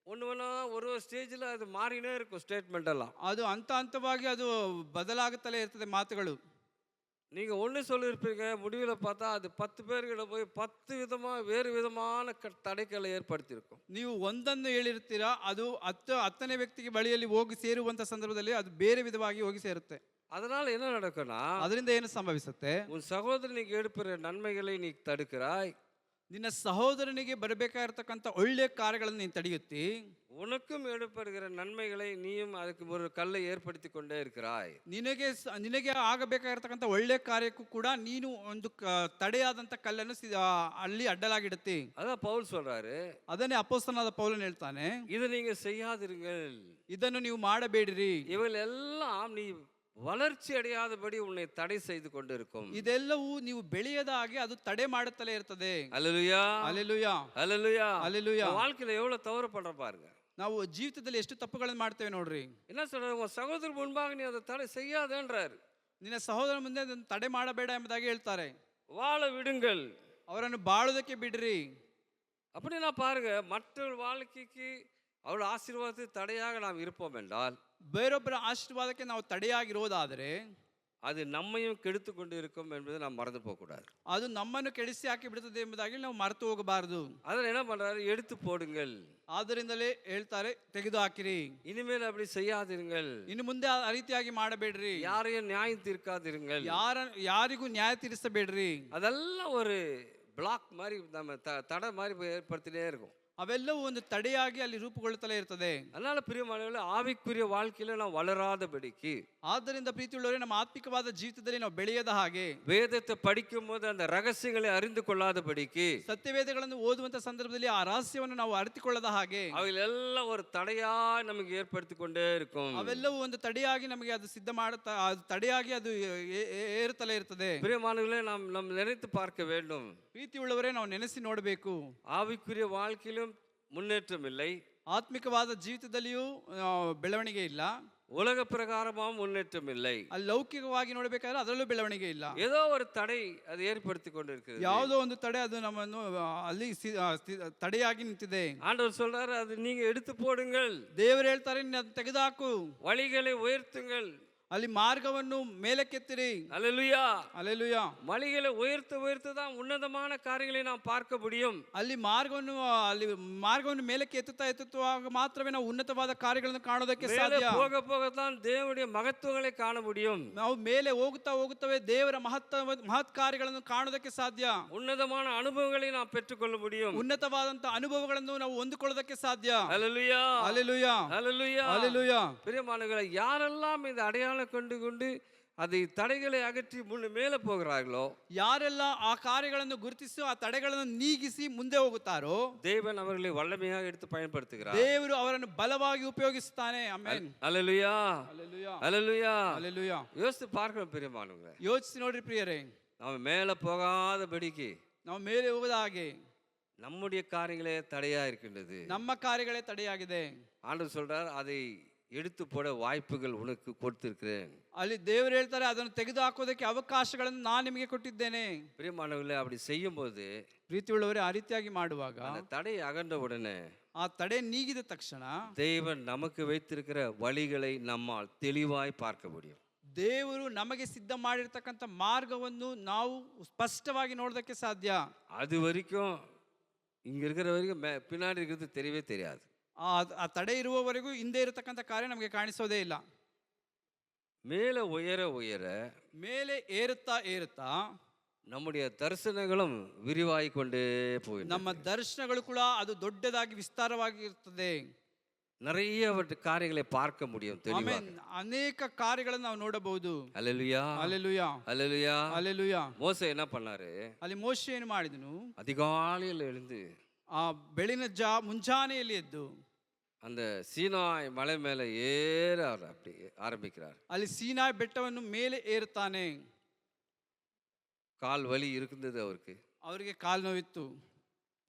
ஒன்று ஒன்றா ஒரு ஸ்டேஜில் அது மாறினே இருக்கும் ஸ்டேட்மெண்ட் எல்லாம். ಅದು ಹಂತ ಹಂತವಾಗಿ ಅದು ಬದಲಾಗುತ್ತಲೇ ಇರ್ತದೆ ಮಾತುಗಳು. நீங்கள் ஒன்று சொல்லியிருப்பீங்க, முடிவில் பார்த்தா அது 10 பேர்கிட்ட போய் 10 விதமாக வேறு விதமான தடைகளை ஏற்படுத்தியிருக்கும். ನೀವು ಒಂದನ್ನು ಹೇಳಿರ್ತೀರಾ, ಅದು ಹತ್ತನೇ ವ್ಯಕ್ತಿಗೆ ಬಳಿಯಲ್ಲಿ ಹೋಗಿ ಸೇರುವಂಥ ಸಂದರ್ಭದಲ್ಲಿ ಅದು ಬೇರೆ ವಿಧವಾಗಿ ಹೋಗಿ ಸೇರುತ್ತೆ. அதனால் என்ன நடக்கும்னா, ಅದರಿಂದ ಏನು ಸಂಭವಿಸುತ್ತೆ? உன் சகோதரனுக்கு எடுப்பிற நன்மைகளை நீ தடுக்கிறாய், ನಿನ್ನ ಸಹೋದರನಿಗೆ ಬರಬೇಕಾಗಿರ್ತಕ್ಕಂಥ ಒಳ್ಳೆಯ ಕಾರ್ಯಗಳನ್ನು ನೀನು ತಡೆಯುತ್ತಿ, உனக்கும் எடுப்படுகிற நன்மைகளை நீயும் அதுக்கு ஒரு கல்லை ஏற்படுத்தி கொண்டே இருக்கிறாய். ನಿನಗೆ ಆಗಬೇಕಾಗಿರ್ತಕ್ಕಂಥ ಒಳ್ಳೆಯ ಕಾರ್ಯಕ್ಕೂ ಕೂಡ ನೀನು ಒಂದು ತಡೆಯಾದಂಥ ಕಲ್ಲನ್ನು ಅಲ್ಲಿ ಅಡ್ಡಲಾಗಿಡುತ್ತಿ. அதான் பவுல் சொல்றாரு, ಅದನ್ನೇ ಅಪೊಸ್ತಲನಾದ ಪೌಲನು ಹೇಳ್ತಾನೆ, இதை நீங்க செய்யாதிருங்கள், ಇದನ್ನು ನೀವು ಮಾಡಬೇಡಿರಿ. இவைகள் எல்லாம் நீ வளர்ச்சி அடையாதபடி உன்னை தடை செய்து கொண்டு இருக்கும். ಇದೆಲ್ಲವೂ ನೀವು ಬೆಳೆಯದ ಹಾಗೆ ಅದು ತಡೆ ಮಾಡುತ್ತಲೇ ಇರ್ತದೆ. அல்லேலூயா, அல்லேலೂಯಾ, அல்லேலூயா, அல்லேலூயா. வாழ்க்கையில எவ்வளவு தவறு பண்ற பாருங்க. ನಾವು ಜೀವಿತದಲ್ಲಿ ಎಷ್ಟು ತಪ್ಪುಗಳನ್ನು ಮಾಡ್ತೇವೆ ನೋಡ್ರಿ. என்ன சொல்றாரு, உன் சகோதரர் முன்பாக நீ அதை தடை செய்யாதேன்றாரு. ನಿನ್ನ ಸಹೋದರ ಮುಂದೆ ಅದನ್ನು ತಡೆ ಮಾಡಬೇಡ ಎಂಬುದಾಗಿ ಹೇಳ್ತಾರೆ. வாழ விடுங்கள், ಅವರನ್ನು ಬಾಳುವುದಕ್ಕೆ ಬಿಡ್ರಿ. அப்படின்னா பாருங்க, மற்றொரு வாழ்க்கைக்கு அவள் ஆசீர்வாதத்துக்கு தடையாக நாம் இருப்போம் என்றால், ಬೇರೊಬ್ಬರ ಆಶೀರ್ವಾದಕ್ಕೆ ನಾವು ತಡೆಯಾಗಿರೋದಾದರೆ அது நம்மையும் கெடுத்து கொண்டு இருக்கும் என்பதை நாம் மறந்து போகக்கூடாது. ಅದು ನಮ್ಮನ್ನು ಕೆಡಿಸಿ ಹಾಕಿ ಬಿಡುತ್ತದೆ ಎಂಬುದಾಗಿ ನಾವು ಮರೆತು ಹೋಗಬಾರದು. அதில் என்ன பண்றாரு, எடுத்து போடுங்கள், ಆದ್ದರಿಂದಲೇ ಹೇಳ್ತಾರೆ, ತೆಗೆದು ಹಾಕಿರಿ. இனிமேல் அப்படி செய்யாதிருங்கள், ಇನ್ನು ಮುಂದೆ ಆ ರೀತಿಯಾಗಿ ಮಾಡಬೇಡ್ರಿ. யாரையும் நியாயம் தீர்க்காதிருங்கள், ಯಾರಿಗೂ ನ್ಯಾಯ ತೀರಿಸಬೇಡ್ರಿ. அதெல்லாம் ஒரு பிளாக் மாதிரி நம்ம தடை மாதிரி ஏற்படுத்தினே இருக்கும். ಅವೆಲ್ಲವೂ ಒಂದು ತಡೆಯಾಗಿ ಅಲ್ಲಿ ರೂಪುಗೊಳ್ಳುತ್ತಲೇ ಇರ್ತದೆ. அதனால பிரியமானவர்களே, ஆவிக்குரிய வாழ்க்கையில நாம் வளராதபடிக்கு, ಆದ್ದರಿಂದ ಪ್ರೀತಿಯುಳ್ಳವರೇ, ನಮ್ಮ ಆತ್ಮಿಕವಾದ ಜೀವಿತದಲ್ಲಿ ನಾವು ಬೆಳೆಯದ ಹಾಗೆ, வேதத்தை படிக்கும் போது அந்த ரகசியங்களை அறிந்து கொள்ளாதபடிக்கு, ಸತ್ಯವೇದಗಳನ್ನು ಓದುವಂತ ಸಂದರ್ಭದಲ್ಲಿ ಆ ರಹಸ್ಯವನ್ನು ನಾವು ಅರಿತುಕೊಳ್ಳದ ಹಾಗೆ, அவைகள் எல்லாம் ஒரு தடையா நமக்கு ஏற்படுத்தி கொண்டே இருக்கும். ಅವೆಲ್ಲವೂ ಒಂದು ತಡೆಯಾಗಿ ನಮಗೆ ಅದು ಸಿದ್ಧ ಮಾಡುತ್ತಾ, ಅದು ತಡೆಯಾಗಿ ಅದು ಏರುತ್ತಲೇ ಇರ್ತದೆ. பிரியமானவர்களே, நாம் நினைத்து பார்க்க வேண்டும். ಪ್ರೀತಿಯುಳ್ಳವರೇ, ನಾವು ನೆನೆಸಿ ನೋಡಬೇಕು. ஆவிக்குரிய வாழ்க்கையிலும் முன்னேற்றம் இல்லை, ಆತ್ಮಿಕವಾದ ಜೀವಿತದಲ್ಲಿಯೂ ಬೆಳವಣಿಗೆ ಇಲ್ಲ, உலக பிரகாரமாகவும் முன்னேற்றம் இல்லை. ಅಲ್ಲಿ ಲೌಕಿಕವಾಗಿ ನೋಡಬೇಕಾದ್ರೆ ಅದರಲ್ಲೂ ಬೆಳವಣಿಗೆ ಇಲ್ಲ. ஏதோ ஒரு தடை அது ஏற்படுத்தி கொண்டிருக்கிறது. ಯಾವುದೋ ಒಂದು ತಡೆ ಅದು ನಮ್ಮನ್ನು ಅಲ್ಲಿ ತಡೆಯಾಗಿ ನಿಂತಿದೆ. ஆண்டவர் சொல்றாரு, அது நீங்க எடுத்து போடுங்கள், ದೇವರು ಹೇಳ್ತಾರೆ, ನೀನು ಅದನ್ನು ತೆಗೆದುಹಾಕು, வழிகளை உயர்த்துங்கள், ಅಲ್ಲಿ ಮಾರ್ಗವನ್ನು ಮೇಲಕ್ಕೆತ್ತಿರಿ. அல்லேலூயா, அல்லேலೂಯಾ. வழிகளை உயர்த்த தான் உன்னதமான காரியங்களை நாம் பார்க்க முடியும். ಅಲ್ಲಿ ಮಾರ್ಗವನ್ನು ಮೇಲಕ್ಕೆ ಎತ್ತುವಾಗ ಮಾತ್ರವೇ ನಾವು ಉನ್ನತವಾದ ಕಾರ್ಯಗಳನ್ನು ಕಾಣೋದಕ್ಕೆ ಸಾಧ್ಯ. போக போகத்தான் தேவனுடைய மகத்துவங்களை காண முடியும். ನಾವು ಮೇಲೆ ಹೋಗುತ್ತವೆ ದೇವರ ಮಹತ್ ಕಾರ್ಯಗಳನ್ನು ಕಾಣೋದಕ್ಕೆ ಸಾಧ್ಯ. உன்னதமான அனுபவங்களை நாம் பெற்றுக்கொள்ள முடியும். ಉನ್ನತವಾದಂತ ಅನುಭವಗಳನ್ನು ನಾವು ಹೊಂದಿಕೊಳ್ಳೋದಕ್ಕೆ ಸಾಧ್ಯ. அல்லேலூயா, அல்லேலூயா, அல்லேலூயா, அல்லேலூயா. பிரியமானவர்களே, யாரெல்லாம் இந்த அடையாளம் கொண்டு அதை தடைகளை அகற்றி மேலே போகிறார்களோ, ಯಾರೆಲ್ಲ ಆ ಕಾರ್ಯಗಳನ್ನು ಗುರುತಿಸಿ ಆ ತಡೆಗಳನ್ನು ನೀಗಿಸಿ ಮುಂದೆ ಹೋಗುತ್ತಾರೋ, தேவன் அவர்களை வல்லமையாக எடுத்து பயன்படுத்துகிறார். ದೇವರು ಅವರನ್ನು ಬಲವಾಗಿ ಉಪಯೋಗಿಸುತ್ತಾನೆ. ಆಮೆನ್. அல்லேலூயா, அல்லேலூயா, அல்லேலூயா, அல்லேலூயா. யோசித்து பார்க்கணும் பிரியமானவங்களே. ಯೋಚಿಸಿ ನೋಡ್ರಿ ಪ್ರಿಯರೇ, ನಾವು மேலே போகாதபடிக்கு ನಾವು ಮೇಲೆ ಹೋಗದ ಹಾಗೆ நம்முடைய காரியங்களே தடையா இருக்கின்றது. ನಮ್ಮ ಕಾರ್ಯಗಳೇ ತಡೆಯಾಗಿದೆ. ஆண்டவர் சொல்றார், அதை எடுத்து போட வாய்ப்புகள் உனக்கு கொடுத்திருக்கிறேன். ಅಲ್ಲಿ ದೇವರು ಹೇಳ್ತಾರೆ, ಅದನ್ನು ತೆಗೆದು ಹಾಕೋದಕ್ಕೆ ಅವಕಾಶಗಳನ್ನು ನಾನು ನಿಮಗೆ ಕೊಟ್ಟಿದ್ದೇನೆ. பிரியமானவர்களே, அப்படி செய்யும்போது, ಪ್ರೀತಿಯುಳ್ಳವರೇ, ಆ ರೀತಿಯಾಗಿ ಮಾಡುವಾಗ அந்த தடை அகன்ற உடனே ಆ ತಡೆ ನೀಗಿದ ತಕ್ಷಣ தேவன் நமக்கு வைத்திருக்கிற வழிகளை நம்மால் தெளிவாய் பார்க்க முடியும். ದೇವರು ನಮಗೆ ಸಿದ್ಧ ಮಾಡಿರ್ತಕ್ಕಂಥ ಮಾರ್ಗವನ್ನು ನಾವು ಸ್ಪಷ್ಟವಾಗಿ ನೋಡೋದಕ್ಕೆ ಸಾಧ್ಯ. அது வரைக்கும் இங்க இருக்கிற வரைக்கும் பின்னாடி இருக்கிறது தெரியவே தெரியாது. ಆ ತಡೆ ಇರುವವರೆಗೂ ಹಿಂದೆ ಇರತಕ್ಕಂಥ ಕಾರ್ಯ ನಮಗೆ ಕಾಣಿಸೋದೇ ಇಲ್ಲ. மேலே உயர உயர, ಮೇಲೆ ಏರುತ್ತಾ நம்முடைய தரிசனங்களும் விரிவாகிக் கொண்டே போய், ನಮ್ಮ ದರ್ಶನಗಳು ಕೂಡ ಅದು ದೊಡ್ಡದಾಗಿ ವಿಸ್ತಾರವಾಗಿ ಇರ್ತದೆ. நிறைய காரியங்களை பார்க்க முடியும் தெளிவாக. ಆಮೆನ್. ಅನೇಕ ಕಾರ್ಯಗಳನ್ನು ನಾವು ನೋಡಬಹುದು. அல்லேலூயா, ಅಲ್ಲೆಲೂಯಾ, அல்லேலூயா. ಅಲ್ಲೆಲೂಯಾ. மோசே என்ன பண்ணாரு? ಅಲ್ಲಿ ಮೋಶೆ ಏನು ಮಾಡಿದನು? அதிகாலையில் எழுந்து ಆ ಬೆಳಿನ ಮುಂಜಾನೆಯಲ್ಲಿ ಎದ್ದು அந்த சீனாய் மலை மேலே ஏற அப்படி ஆரம்பிக்கிறார். ಅಲ್ಲಿ ಸೀನಾಯ್ ಬೆಟ್ಟವನ್ನು ಮೇಲೆ ಏರುತ್ತಾನೆ. கால் வலி இருந்தது அவருக்கு, ಅವರಿಗೆ ಕಾಲು ನೋವಿತ್ತು,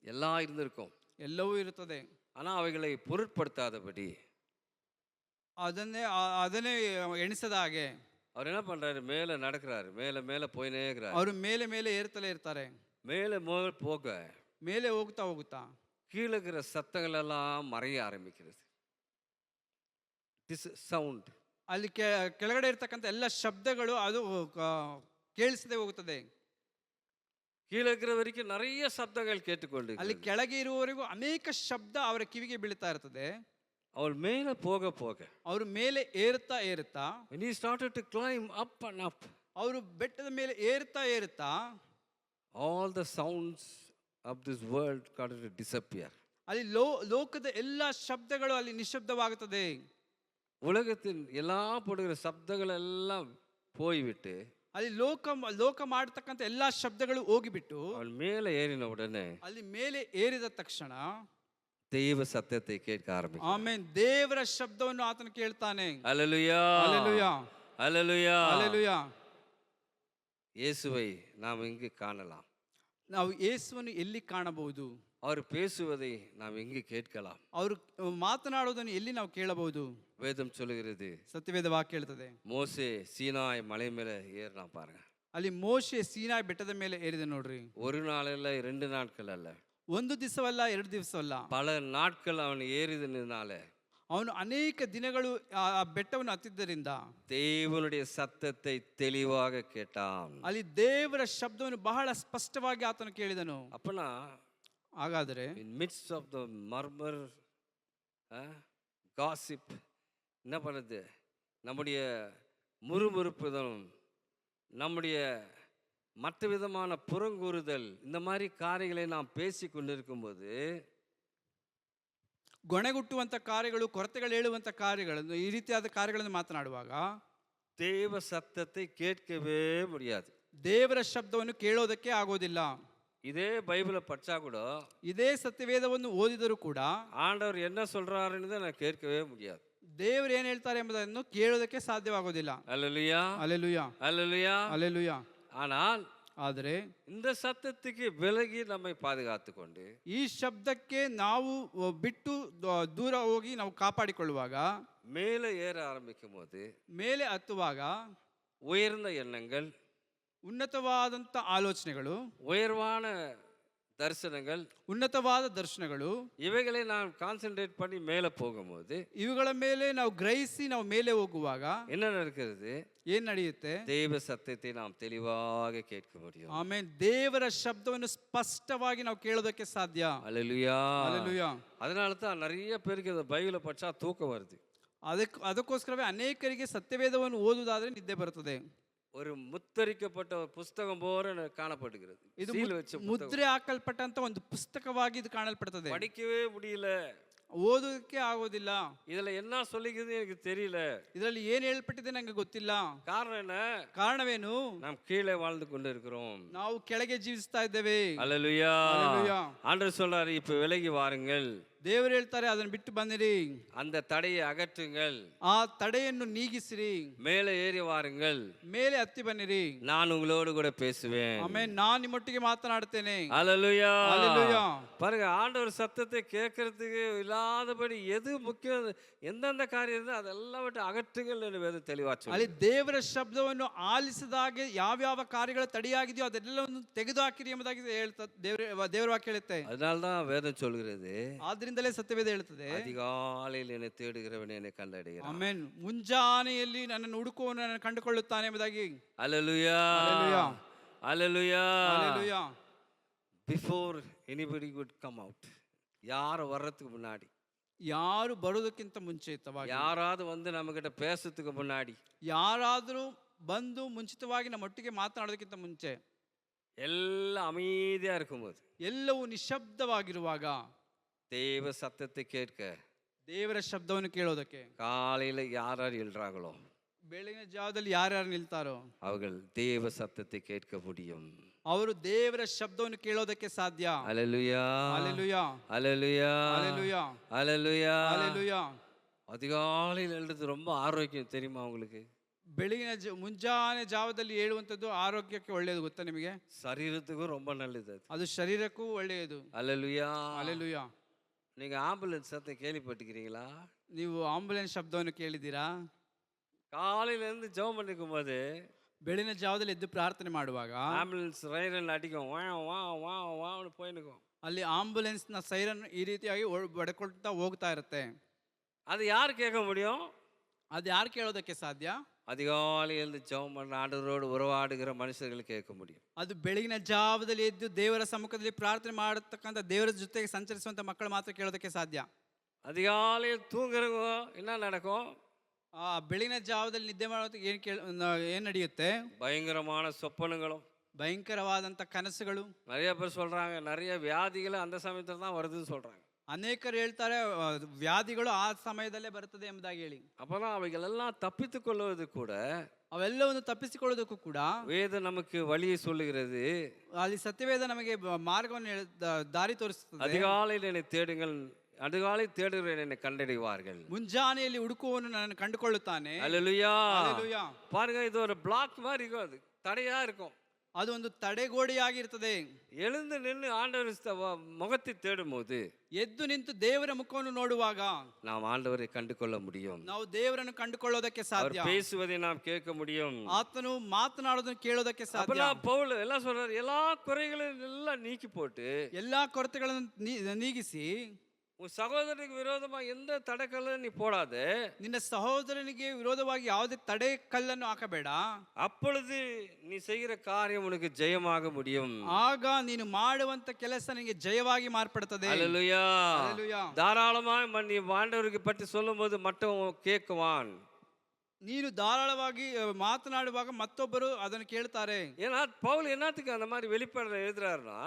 எல்லாம் இருந்திருக்கும். ಎಲ್ಲವೂ ಇರುತ್ತದೆ. ஆனால் அவைகளை பொருட்படுத்தாதபடி ಅದನ್ನೇ ಎಣಿಸದ ಹಾಗೆ அவர் என்ன பண்றாரு? மேலே நடக்கிறாரு, மேலே மேலே போயினே இருக்கிறார். ಅವರು ಮೇಲೆ ಮೇಲೆ ಏರ್ತಲೇ ಇರ್ತಾರೆ. மேலே போக ಮೇಲೆ ಹೋಗ್ತಾ ಹೋಗುತ್ತಾ கீழே இருக்கிற சத்தங்கள் எல்லாம் மறைய ஆரம்பிக்கிறது. சவுண்ட், ಅಲ್ಲಿ ಕೆಳಗಡೆ ಇರ್ತಕ್ಕಂಥ ಎಲ್ಲ ಶಬ್ದಗಳು ಅದು ಕೇಳಿಸದೆ ಹೋಗುತ್ತದೆ. கீழே இருக்கிற வரைக்கும் நிறைய சப்தங்கள் கேட்டுக்கொண்டு ಅಲ್ಲಿ ಕೆಳಗೆ ಇರುವವರೆಗೂ ಅನೇಕ ಶಬ್ದ ಅವರ ಕಿವಿಗೆ ಬೀಳ್ತಾ ಇರ್ತದೆ. அவள் மேலே போக போக ಅವರು ಮೇಲೆ ಏರುತ್ತಾ ಏರುತ್ತಾ when he started to climb up and up, ಅವರು ಬೆಟ್ಟದ ಮೇಲೆ ಏರುತ್ತಾ ಏರುತ್ತಾ all the sounds of this world started to disappear. ಅಲ್ಲಿ ಲೋಕದ ಎಲ್ಲ ಶಬ್ದಗಳು ಅಲ್ಲಿ ನಿಶ್ಶಬ್ದವಾಗುತ್ತದೆ. உலகத்தின் எல்லா போடுகிற சப்தங்கள் எல்லாம் போய்விட்டு ಅಲ್ಲಿ ಲೋಕ ಮಾಡತಕ್ಕಂಥ ಎಲ್ಲಾ ಶಬ್ದಗಳು ಹೋಗಿಬಿಟ್ಟು அவள் மேலே ஏறின உடனே ಅಲ್ಲಿ ಮೇಲೆ ಏರಿದ ತಕ್ಷಣ தெய்வ சத்தத்தை கேட்க ஆரம்பிக்கும். ಆಮೆನ್. ದೇವರ ಶಬ್ದವನ್ನು ಆತನು ಕೇಳ್ತಾನೆ. அல்லேலூயா, அல்லேலூயா, அல்லேலூயா. அல்லேலೂಯಾ. இயேசுவை நாம் இங்கு காணலாம். ನಾವು ಯೇಸುವನ್ನು ಎಲ್ಲಿ ಕಾಣಬಹುದು? அவர் பேசுவதை நாம் இங்கு கேட்கலாம். ಅವರು ಮಾತನಾಡುವುದನ್ನು ಎಲ್ಲಿ ನಾವು ಕೇಳಬಹುದು? வேதம் சொல்லுகிறது, ಸತ್ಯವೇದ ವಾಕ್ಯ ಹೇಳ್ತದೆ, மோசே சீனாய் மலை மேலே ஏறினான் பாருங்க. ಅಲ್ಲಿ ಮೋಶೆ ಸೀನಾಯ್ ಬೆಟ್ಟದ ಮೇಲೆ ಏರಿದ ನೋಡ್ರಿ. ஒரு நாள் இல்ல, 2 நாட்கள் அல்ல, ಒಂದು ದಿವಸವಲ್ಲ, 2 ದಿವಸವಲ್ಲ, பல நாட்கள் அவன் ஏறிದனால ಅವನು ಅನೇಕ ದಿನಗಳು ಆ ಬೆಟ್ಟವನ್ನು ಹತ್ತಿದ್ದರಿಂದ தேவனுடைய சத்தத்தை தெளிவாக கேட்டான். ಅಲ್ಲಿ ದೇವರ ಶಬ್ದವನ್ನು ಬಹಳ ಸ್ಪಷ್ಟವಾಗಿ ಆತನು ಕೇಳಿದನು. அப்பனா ಹಾಗಾದರೆ in midst of the murmur, gossip, என்ன பண்ணுது? நம்முடைய முறுமுறுப்புதல், நம்முடைய மற்ற விதமான புறங்கூறுதல், இந்த மாதிரி காரியங்களை நாம் பேசி கொண்டிருக்கும்போது ಗೊಣಗುಟ್ಟುವಂಥ ಕಾರ್ಯಗಳು, ಕೊರತೆಗಳು ಹೇಳುವಂಥ ಕಾರ್ಯಗಳನ್ನು, ಈ ರೀತಿಯಾದ ಕಾರ್ಯಗಳನ್ನು ಮಾತನಾಡುವಾಗ தேவ சத்தத்தை கேட்கவே முடியாது. ದೇವರ ಶಬ್ದವನ್ನು ಕೇಳೋದಕ್ಕೆ ಆಗೋದಿಲ್ಲ. இதே பைபிளை படிச்சா கூட, ಇದೇ ಸತ್ಯವೇದವನ್ನು ಓದಿದರೂ ಕೂಡ ஆண்டவர் என்ன சொல்றாருன்னு நான் கேட்கவே முடியாது. ದೇವರು ಏನು ಹೇಳ್ತಾರೆ ಎಂಬುದನ್ನು ಕೇಳೋದಕ್ಕೆ ಸಾಧ್ಯವಾಗೋದಿಲ್ಲ. அல்லேலூயா, அல்லேலூயா, அல்லேலூயா. அல்லேலೂಯಾ. ஆனால் ಆದರೆ இந்த சத்தத்துக்கு விலகி நம்மை பாதுகாத்து கொண்டு ಈ ಶಬ್ದಕ್ಕೆ ನಾವು ಬಿಟ್ಟು ದೂರ ಹೋಗಿ ನಾವು ಕಾಪಾಡಿಕೊಳ್ಳುವಾಗ, மேலே ஏற ஆரம்பிக்கும் போது ಮೇಲೆ ಹತ್ತುವಾಗ உயர்ந்த எண்ணங்கள், ಉನ್ನತವಾದಂಥ ಆಲೋಚನೆಗಳು, உயர்வான தரிசனங்கள், ಉನ್ನತವಾದ ದರ್ಶನಗಳು, இவைகளை நான் கான்சென்ட்ரேட் பண்ணி மேலே போகும்போது ಇವುಗಳ ಮೇಲೆ ನಾವು ಗ್ರಹಿಸಿ ನಾವು ಮೇಲೆ ಹೋಗುವಾಗ என்ன நடக்கிறது? ಏನ್ ನಡೆಯುತ್ತೆ? தெய்வ சத்தத்தை நாம் தெளிவாக கேட்க முடியும். ಆಮೇಲೆ ದೇವರ ಶಬ್ದವನ್ನು ಸ್ಪಷ್ಟವಾಗಿ ನಾವು ಕೇಳೋದಕ್ಕೆ ಸಾಧ್ಯ. அல்லேலூயா. அல்லேலூயா. அதனால தான் நிறைய பேருக்கு இந்த பைபிளை படிச்சா தூக்கம் வருது. ಅದಕ್ಕೋಸ್ಕರವೇ ಅನೇಕರಿಗೆ ಸತ್ಯವೇದವನ್ನು ಓದುವುದಾದ್ರೆ ನಿದ್ದೆ ಬರುತ್ತದೆ. ஒரு முத்தரிக்கப்பட்ட ஒரு புஸ்தகம் போல காணப்படுகிறது. ಇದು சீல் வச்ச புத்தகம். ಮುದ್ರೆ ಹಾಕಲ್ಪಟ್ಟಂತ ಒಂದು ಪುಸ್ತಕವಾಗಿ ಇದು ಕಾಣಲ್ಪಡುತ್ತದೆ. படிக்கவே முடியல, ಓದೋದಕ್ಕೆ ಆಗೋದಿಲ್ಲ. இதுல என்ன சொல்லிக்கிறது எனக்கு தெரியல. ಇದರಲ್ಲಿ ಏನ್ ಹೇಳ್ಪಟ್ಟಿದೆ ನಂಗೆ ಗೊತ್ತಿಲ್ಲ. காரணம் என்ன? ಕಾರಣವೇನು? நாம் கீழே வாழ்ந்து கொண்டு இருக்கிறோம். ನಾವು ಕೆಳಗೆ ಜೀವಿಸ್ತಾ ಇದ್ದೇವೆ. அல்லேலூயா. அல்லேலூயா. ஆண்டவர் சொல்றாரு, இப்ப விலகி வாருங்கள், ದೇವರು ಹೇಳ್ತಾರೆ, ಅದನ್ನು ಬಿಟ್ಟು ಬನ್ನಿರಿ, அந்த தடையை அகற்றுங்கள், ಆ ತಡೆಯನ್ನು ನೀಗಿಸಿರಿ, மேலே ஏறி வாருங்கள், ಮೇಲೆ ಹತ್ತಿ ಬನ್ನಿರಿ, நான் உங்களோடு கூட பேசுவேன். ಆಮೇಲೆ நான் ನಿಮ್ಮೊಟ್ಟಿಗೆ ಮಾತನಾಡ್ತೇನೆ. அல்லேலூயா. அல்லேலூயா. பாருங்க, ஆண்டவர் சத்தத்தை கேட்கறதுக்கு இல்லாதபடி எது முக்கியம், எந்தெந்த காரியம் இருந்தால் அதெல்லாம் விட்டு அகற்றுங்கள் என்று வேதம் தெளிவா சொல்லுது. ಅಲ್ಲಿ ದೇವರ ಶಬ್ದವನ್ನು ಆಲಿಸಿದಾಗೆ ಯಾವ್ಯಾವ ಕಾರ್ಯಗಳು ತಡೆಯಾಗಿದೆಯೋ ಅದೆಲ್ಲವನ್ನು ತೆಗೆದುಹಾಕಿರಿ ಎಂಬುದಾಗಿ ದೇವರ ವಾಕ್ಯ ಹೇಳುತ್ತೆ. அதனால தான் வேதம் சொல்கிறது, ಆದ್ರಿಂದಲೇ ಸತ್ಯವೇದ ಹೇಳುತ್ತದೆ, அதிகாலையில் என்னை தேடுகிறவன் என்னை கண்டடைகிறான். ಆಮೆನ್. ಮುಂಜಾನೆಯಲ್ಲಿ ನನ್ನನ್ನು ಹುಡುಕುವವನು ನನ್ನನ್ನು ಕಂಡುಕೊಳ್ಳುತ್ತಾನೆ ಎಂಬುದಾಗಿ. அல்லேலூயா. அல்லேலூயா. அல்லேலூயா. அல்லேலூயா. Before anybody would come out, யார் வர்றதுக்கு முன்னாடி, ಯಾರು ಬರೋದಕ್ಕಿಂತ ಮುಂಚಿತವಾಗಿ, யாராவது வந்து நம்ம கிட்ட பேசுறதுக்கு முன்னாடி, ಯಾರಾದರೂ ಬಂದು ಮುಂಚಿತವಾಗಿ ನಮ್ಮೊಟ್ಟಿಗೆ ಮಾತನಾಡೋದಕ್ಕಿಂತ ಮುಂಚೆ, எல்லாம் அமைதியா இருக்கும்போது, ಎಲ್ಲವೂ ನಿಶಬ್ದವಾಗಿರುವಾಗ தேவ சத்தத்தை கேட்க ದೇವರ ಶಬ್ದವನ್ನು ಕೇಳೋದಕ್ಕೆ. காலையில் யார் யார் எழுறாங்களோ ಬೆಳಗಿನ ಜಾವದಲ್ಲಿ ಯಾರ್ಯಾರು ನಿಲ್ತಾರೋ அவர்கள் தேவ சத்தத்தை கேட்க முடியும். ಅವರು ದೇವರ ಶಬ್ದವನ್ನು ಕೇಳೋದಕ್ಕೆ ಸಾಧ್ಯ. அல்லேலூயா ಹಲ್ಲೆಲೂಯಾ, அல்லேலூயா ಹಲ್ಲೆಲೂಯಾ, அல்லேலூயா. ಹಲ್ಲೆಲೂಯಾ. அதிகாலையில் எழுறது ரொம்ப ஆரோக்கியம் தெரியுமா உங்களுக்கு? ಬೆಳಗಿನ ಮುಂಜಾನೆ ಜಾವದಲ್ಲಿ ಹೇಳುವಂಥದ್ದು ಆರೋಗ್ಯಕ್ಕೆ ಒಳ್ಳೆಯದು, ಗೊತ್ತಾ ನಿಮಗೆ? சரீரத்துக்கும் ரொம்ப நல்லது அது. ಅದು ಶರೀರಕ್ಕೂ ಒಳ್ಳೆಯದು. அல்லேலூயா. ಹಲ್ಲೆಲೂಯಾ. நீங்க ஆம்புலன்ஸ் சத்தம் கேள்விப்பட்டிருக்கிறீங்களா? ನೀವು ಆಂಬುಲೆನ್ಸ್ ಶಬ್ದವನ್ನು ಕೇಳಿದ್ದೀರಾ? காலையில இருந்து ஜெபம் பண்ணிக்கும் போது ಬೆಳಗಿನ ಜಾವದಲ್ಲಿ ಎದ್ದು ಪ್ರಾರ್ಥನೆ ಮಾಡುವಾಗ ஆம்புலன்ஸ் ರೈರನ್ அடிக்கும், வா வா வா வான்னு போயினுக்கும். ಅಲ್ಲಿ ಆಂಬುಲೆನ್ಸ್ನ ಸೈರನ್ ಈ ರೀತಿಯಾಗಿ ಬಡ್ಕೊಳ್ತಾ ಹೋಗ್ತಾ ಇರುತ್ತೆ. அது யார் கேட்க முடியும்? ಅದು ಯಾರು ಕೇಳೋದಕ್ಕೆ ಸಾಧ್ಯ? அதிகாலையில் இருந்து ஜெபம் பண்ண ஆண்டவரோடு உறவாடுகிற மனுஷர்கள் கேட்க முடியும். ಅದು ಬೆಳಗಿನ ಜಾವದಲ್ಲಿ ಎದ್ದು ದೇವರ ಸಮ್ಮುಖದಲ್ಲಿ ಪ್ರಾರ್ಥನೆ ಮಾಡತಕ್ಕಂಥ ದೇವರ ಜೊತೆಗೆ ಸಂಚರಿಸುವಂಥ ಮಕ್ಕಳು ಮಾತ್ರ ಕೇಳೋದಕ್ಕೆ ಸಾಧ್ಯ. அதிகாலையில் தூங்குறவங்க என்ன நடக்கும்? ಆ ಬೆಳಗಿನ ಜಾವದಲ್ಲಿ ನಿದ್ದೆ ಮಾಡೋದಕ್ಕೆ ಏನು ನಡೆಯುತ್ತೆ? பயங்கரமான சொப்பனங்களும் ಭಯಂಕರವಾದಂಥ ಕನಸುಗಳು. நிறைய பேர் சொல்றாங்க, நிறைய வியாதிகள் அந்த சமயத்துல தான் வருதுன்னு சொல்றாங்க. ಅನೇಕರು ಹೇಳ್ತಾರೆ ವ್ಯಾಧಿಗಳು ಆ ಸಮಯದಲ್ಲೇ ಬರುತ್ತದೆ ಎಂಬುದಾಗಿ ಹೇಳಿ. அப்பதான் அவைகளெல்லாம் தப்பித்துக் கொள்வது கூட ಅವೆಲ್ಲವನ್ನು ತಪ್ಪಿಸಿಕೊಳ್ಳೋದಕ್ಕೂ ಕೂಡ வேதம் நமக்கு வழியை சொல்லுகிறது. ಅಲ್ಲಿ ಸತ್ಯವೇದ ನಮಗೆ ಮಾರ್ಗವನ್ನು ದಾರಿ ತೋರಿಸುತ್ತದೆ. அதிகாலையில் என்னை தேடுங்கள், அதிகாலை தேடுகிறேன் என்னை கண்டடைவார்கள். ಮುಂಜಾನೆಯಲ್ಲಿ ಹುಡುಕುವವನು ನನ್ನನ್ನು ಕಂಡುಕೊಳ್ಳುತ್ತಾನೆ. அல்லேலூயா. ಹಲ್ಲೆಲೂಯಾ. பாருங்க, இது ஒரு பிளாக் மாதிரி இருக்கும், அது தடையா இருக்கும். ಅದು ಒಂದು ತಡೆಗೋಡೆಯಾಗಿರ್ತದೆ. எழுந்து நின்று ஆண்டவர் முகத்தை தேடும் போது ಎದ್ದು ನಿಂತು ದೇವರ ಮುಖವನ್ನು ನೋಡುವಾಗ நாம் ஆண்டவரை கண்டு கொள்ள முடியும். ನಾವು ದೇವರನ್ನು ಕಂಡುಕೊಳ್ಳೋದಕ್ಕೆ அவர் ಸಾಧ್ಯ. பேசுவதை நாம் கேட்க முடியும். ಆತನು ಮಾತನಾಡೋದನ್ನು ಕೇಳೋದಕ್ಕೆ ಸಾಧ್ಯ. அப்பலாம் பவுல் எல்லாம் சொல்றாரு, எல்லா குறைகளையும் எல்லாம் நீக்கி போட்டு ಎಲ್ಲಾ ಕೊರತೆಗಳನ್ನು ನೀಗಿಸಿ உன் சகோதரனுக்கு விரோதமா எந்த தடைக்கல்ல நீ போடாதே. ನಿನ್ನ ಸಹೋದರನಿಗೆ ವಿರೋಧವಾಗಿ ಯಾವುದೇ ತಡೆ ಕಲ್ಲನ್ನು ಹಾಕಬೇಡ. அப்பொழுது நீ செய்கிற காரியம் உனக்கு ஜெயமாக முடியும். ಆಗ ನೀನು ಮಾಡುವಂತ ಕೆಲಸ ನಿನಗೆ ಜಯವಾಗಿ ಮಾರ್ಪಡುತ್ತದೆ. அல்லேலூயா. ಹಲ್ಲೆಲೂಯಾ. தாராளமாக நீ ஆண்டவருக்கு பற்றி சொல்லும்போது மற்றவன் கேட்குவான். ನೀನು ಧಾರಾಳವಾಗಿ ಮಾತನಾಡುವಾಗ ಮತ್ತೊಬ್ಬರು ಅದನ್ನು ಕೇಳ್ತಾರೆ. ஏன்னா பவுல் என்னத்துக்கு அந்த மாதிரி வெளிப்பாடுல எழுதுறாருன்னா,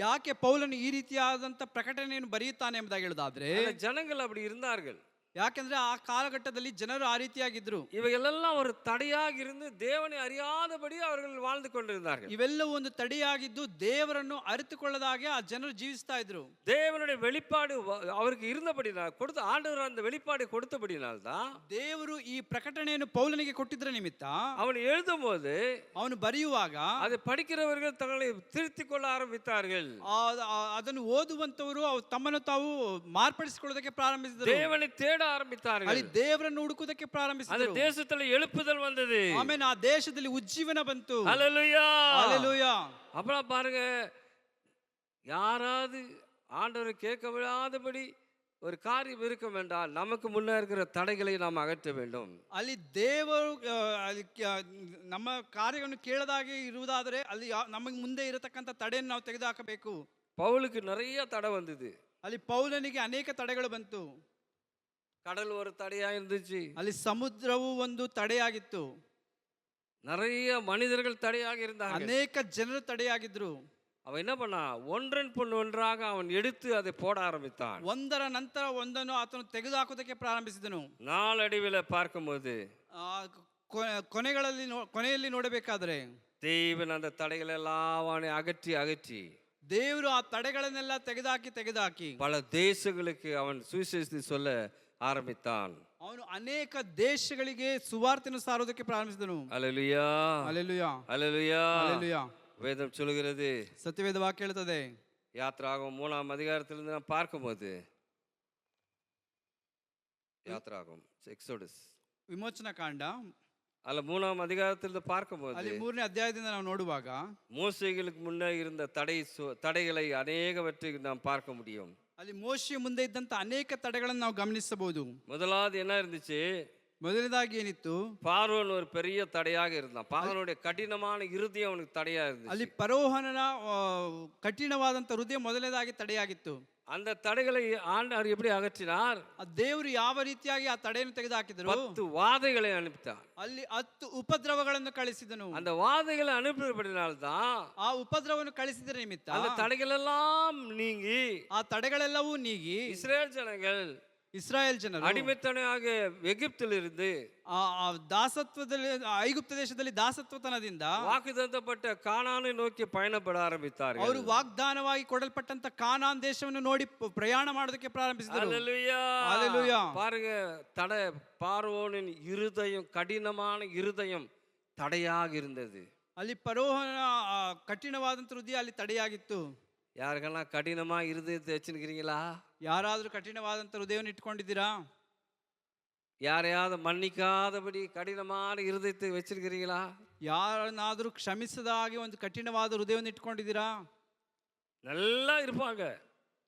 ಯಾಕೆ ಪೌಲನು ಈ ರೀತಿಯಾದಂತ ಪ್ರಕಟಣೆಯನ್ನು ಬರೆಯುತ್ತಾನೆ ಎಂಬುದಾಗಿ ಹೇಳುದಾದ್ರೆ, அந்த ஜனங்கள் அப்படி இருந்தார்கள். ಯಾಕೆಂದ್ರೆ ಆ ಕಾಲಘಟ್ಟದಲ್ಲಿ ಜನರು ಆ ರೀತಿಯಾಗಿದ್ರು. இவைகளெல்லாம் ஒரு தடையாக இருந்து தேவனை அறியாதபடி அவர்கள் வாழ்ந்து கொண்டிருந்தார்கள். ಇವೆಲ್ಲವೂ ಒಂದು ತಡೆಯಾಗಿದ್ದು ದೇವರನ್ನು ಅರಿತುಕೊಳ್ಳದಾಗೆ ಆ ಜನರು ಜೀವಿಸ್ತಾ ಇದ್ರು. தேவனுடைய வெளிப்பாடு அவருக்கு இருந்தபடினால் கொடுத்த ஆண்டவர் அந்த வெளிப்பாடு கொடுத்தபடினால் தான் ದೇವರು ಈ ಪ್ರಕಟಣೆಯನ್ನು ಪೌಲನಿಗೆ ಕೊಟ್ಟಿದ್ರ ನಿಮಿತ್ತ அவன் எழுதும் போது ಅವನು ಬರೆಯುವಾಗ அதை படிக்கிறவர்கள் தங்களை திருத்திக் கொள்ள ஆரம்பித்தார்கள். ಅದನ್ನು ಓದುವಂತವರು ತಮ್ಮನ್ನು ತಾವು ಮಾರ್ಪಡಿಸಿಕೊಳ್ಳೋದಕ್ಕೆ ಪ್ರಾರಂಭಿಸಿದರು. தேவனை தேட ஆரம்பித்தார்கள். ಅಲ್ಲಿ ದೇವರನ್ನು ಹುಡುಕುವುದಕ್ಕೆ அந்த ಪ್ರಾರಂಭಿಸಿದರು. தேசத்துல எழுப்புதல் வந்தது. ಆಮೇಲೆ ಆ ದೇಶದಲ್ಲಿ ಉಜ್ಜೀವನ ಬಂತು. ஹல்லேலூயா. ಹಲ್ಲೆಲೂಯಾ. அப்புறம் பாருங்க, யாராவது ஆண்டவரை கேட்க விடாதபடி ஒரு காரியம் இருக்கும் என்றால் நமக்கு முன்னே இருக்கிற தடைகளை நாம் அகற்ற வேண்டும். ಅಲ್ಲಿ ದೇವರು ನಮ್ಮ ಕಾರ್ಯವನ್ನು ಕೇಳದಾಗೆ ಇರುವುದಾದರೆ ಅಲ್ಲಿ ನಮಗೆ ಮುಂದೆ ಇರತಕ್ಕಂಥ ತಡೆಯನ್ನು ನಾವು ತೆಗೆದುಹಾಕಬೇಕು. பவுலுக்கு நிறைய தடை வந்தது. ಅಲ್ಲಿ ಪೌಲನಿಗೆ ಅನೇಕ ತಡೆಗಳು ಬಂತು. கடல் ஒரு தடையா இருந்துச்சு. ಅಲ್ಲಿ ಸಮುದ್ರವು ಒಂದು ತಡೆಯಾಗಿತ್ತು. நிறைய மனிதர்கள் தடையாக இருந்தார்கள். ಅನೇಕ ಜನರು ತಡೆಯಾಗಿದ್ರು. அவன் என்ன பண்ணா, ஒன்றன் பின் ஒன்றாக அவன் எடுத்து அதை போட ஆரம்பித்தான். ಒಂದರ ನಂತರ ಒಂದನ್ನು ಆತನು ತೆಗೆದುಹಾಕುವುದಕ್ಕೆ ಪ್ರಾರಂಭಿಸಿದನು. நாளடைவில் பார்க்கும்போது ಕೊನೆಯಲ್ಲಿ ನೋಡಬೇಕಾದ್ರೆ தேவன் அந்த தடைகளெல்லாம் அவனை அகற்றி அகற்றி ದೇವರು ಆ ತಡೆಗಳನ್ನೆಲ್ಲ ತೆಗೆದುಹಾಕಿ பல தேசங்களுக்கு அவன் சுவிசேஷத்தை சொல்ல ஆரம்பித்தான். ಅವನು ಅನೇಕ ದೇಶಗಳಿಗೆ ಸುವಾರ್ತೆಯನ್ನು ಸಾರೋದಕ್ಕೆ ಪ್ರಾರಂಭಿಸಿದನು. அல்லேலூயா. ಹಲ್ಲೆಲೂಯಾ. அல்லேலூயா. ಹಲ್ಲೆಲೂಯಾ. வேதம் சொல்லுகிறது, ಸತ್ಯವೇದ ವಾಕ್ಯ ಹೇಳುತ್ತದೆ. யாத்ராகமம் 3ஆம் அதிகாரத்திலிருந்து நாம் பார்க்கும்போது, யாத்ராகமம் எக்ஸோடஸ் ವಿಮೋಚನಾ ಕಾಂಡ அல்ல 3ஆம் அதிகாரத்திலிருந்து பார்க்கும்போது ಅಲ್ಲಿ 3ನೇ ಅಧ್ಯಾಯದಿಂದ ನಾವು ನೋಡುವಾಗ மோசேகளுக்கு முன்னே இருந்த தடைகளை அநேகவற்றை நாம் பார்க்க முடியும். ಅಲ್ಲಿ ಮೋಶೆಯ ಮುಂದೆ ಇದ್ದಂತ ಅನೇಕ ತಡೆಗಳನ್ನು ನಾವು ಗಮನಿಸಬಹುದು. முதலாவது என்ன இருந்துச்சு? ಮೊದಲನೇದಾಗಿ ಏನಿತ್ತು? பார்வோன் ஒரு பெரிய தடையாக இருந்தான். பார்வோனுடைய ಕಠಿಣமான இருதயம் ಅವನಿಗೆ ತಡೆயாக இருந்துச்சு. ಅಲ್ಲಿ ಫರೋಹನ ಕಠಿಣವಾದಂತ ಹೃದಯ ಮೊದಲನೇದಾಗಿ ತಡೆಯಾಗಿತ್ತು. அந்த தடைகளை ஆண்டவர் எப்படி அகற்றினார்? ದೇವರು ಯಾವ ರೀತಿಯಾಗಿ ಆ ತಡೆಯನ್ನು ತೆಗೆದುಹಾಕಿದರು? 10 வாதைகளை அனுப்பித்தார். ಅಲ್ಲಿ 10 ಉಪದ್ರವಗಳನ್ನು ಕಳಿಸಿದನು. அந்த வாதைகளை அனுப்பினபடினால்தான் ಆ ಉಪದ್ರವವನ್ನು ಕಳಿಸಿದ ನಿಮಿತ್ತ அந்த தடைகள் எல்லாம் நீங்கி ಆ ತಡೆಗಳೆಲ್ಲವೂ ನೀಗಿ இஸ்ரேல் ஜனங்கள் ಇಸ್ರಾಯೇಲ್ ಜನರು அடிமைத்தனையாக எகிப்திலிருந்து ಆ ದಾಸತ್ವದಲ್ಲಿ ಐಗುಪ್ತ ದೇಶದಲ್ಲಿ ದಾಸತ್ವತನದಿಂದ வாக்குத்தத்தப்பட்ட கானானை நோக்கி பயணப்பட ஆரம்பித்தார்கள். ಅವರು ವಾಗ್ದಾನವಾಗಿ ಕೊಡಲ್ಪಟ್ಟಂತ ಕಾನಾನ್ ದೇಶವನ್ನು ನೋಡಿ ಪ್ರಯಾಣ ಮಾಡೋದಕ್ಕೆ ಪ್ರಾರಂಭಿಸಿದರು. அல்லேலூயா. அல்லேலூயா. பாருங்க, பார்வோனின் இருதயம், கடினமான இருதயம் தடையாக இருந்தது. ಅಲ್ಲಿ ಫರೋಹನ ಕಠಿಣವಾದಂತ ಹೃದಯ ಅಲ್ಲಿ ತಡೆಯಾಗಿತ್ತು. யாருக்கெல்லாம் கடினமா இருதயத்தை வச்சுருக்கிறீங்களா? ಯಾರಾದ್ರೂ ಕಠಿಣವಾದಂತ ಹೃದಯವನ್ನು ಇಟ್ಕೊಂಡಿದ್ದೀರಾ? யாரையாவது மன்னிக்காதபடி கடினமான இருதயத்தை வச்சிருக்கிறீங்களா? ಯಾರನ್ನಾದ್ರೂ ಕ್ಷಮಿಸದ ಹಾಗೆ ಒಂದು ಕಠಿಣವಾದ ಹೃದಯವನ್ನು ಇಟ್ಕೊಂಡಿದ್ದೀರಾ? நல்லா இருப்பாங்க,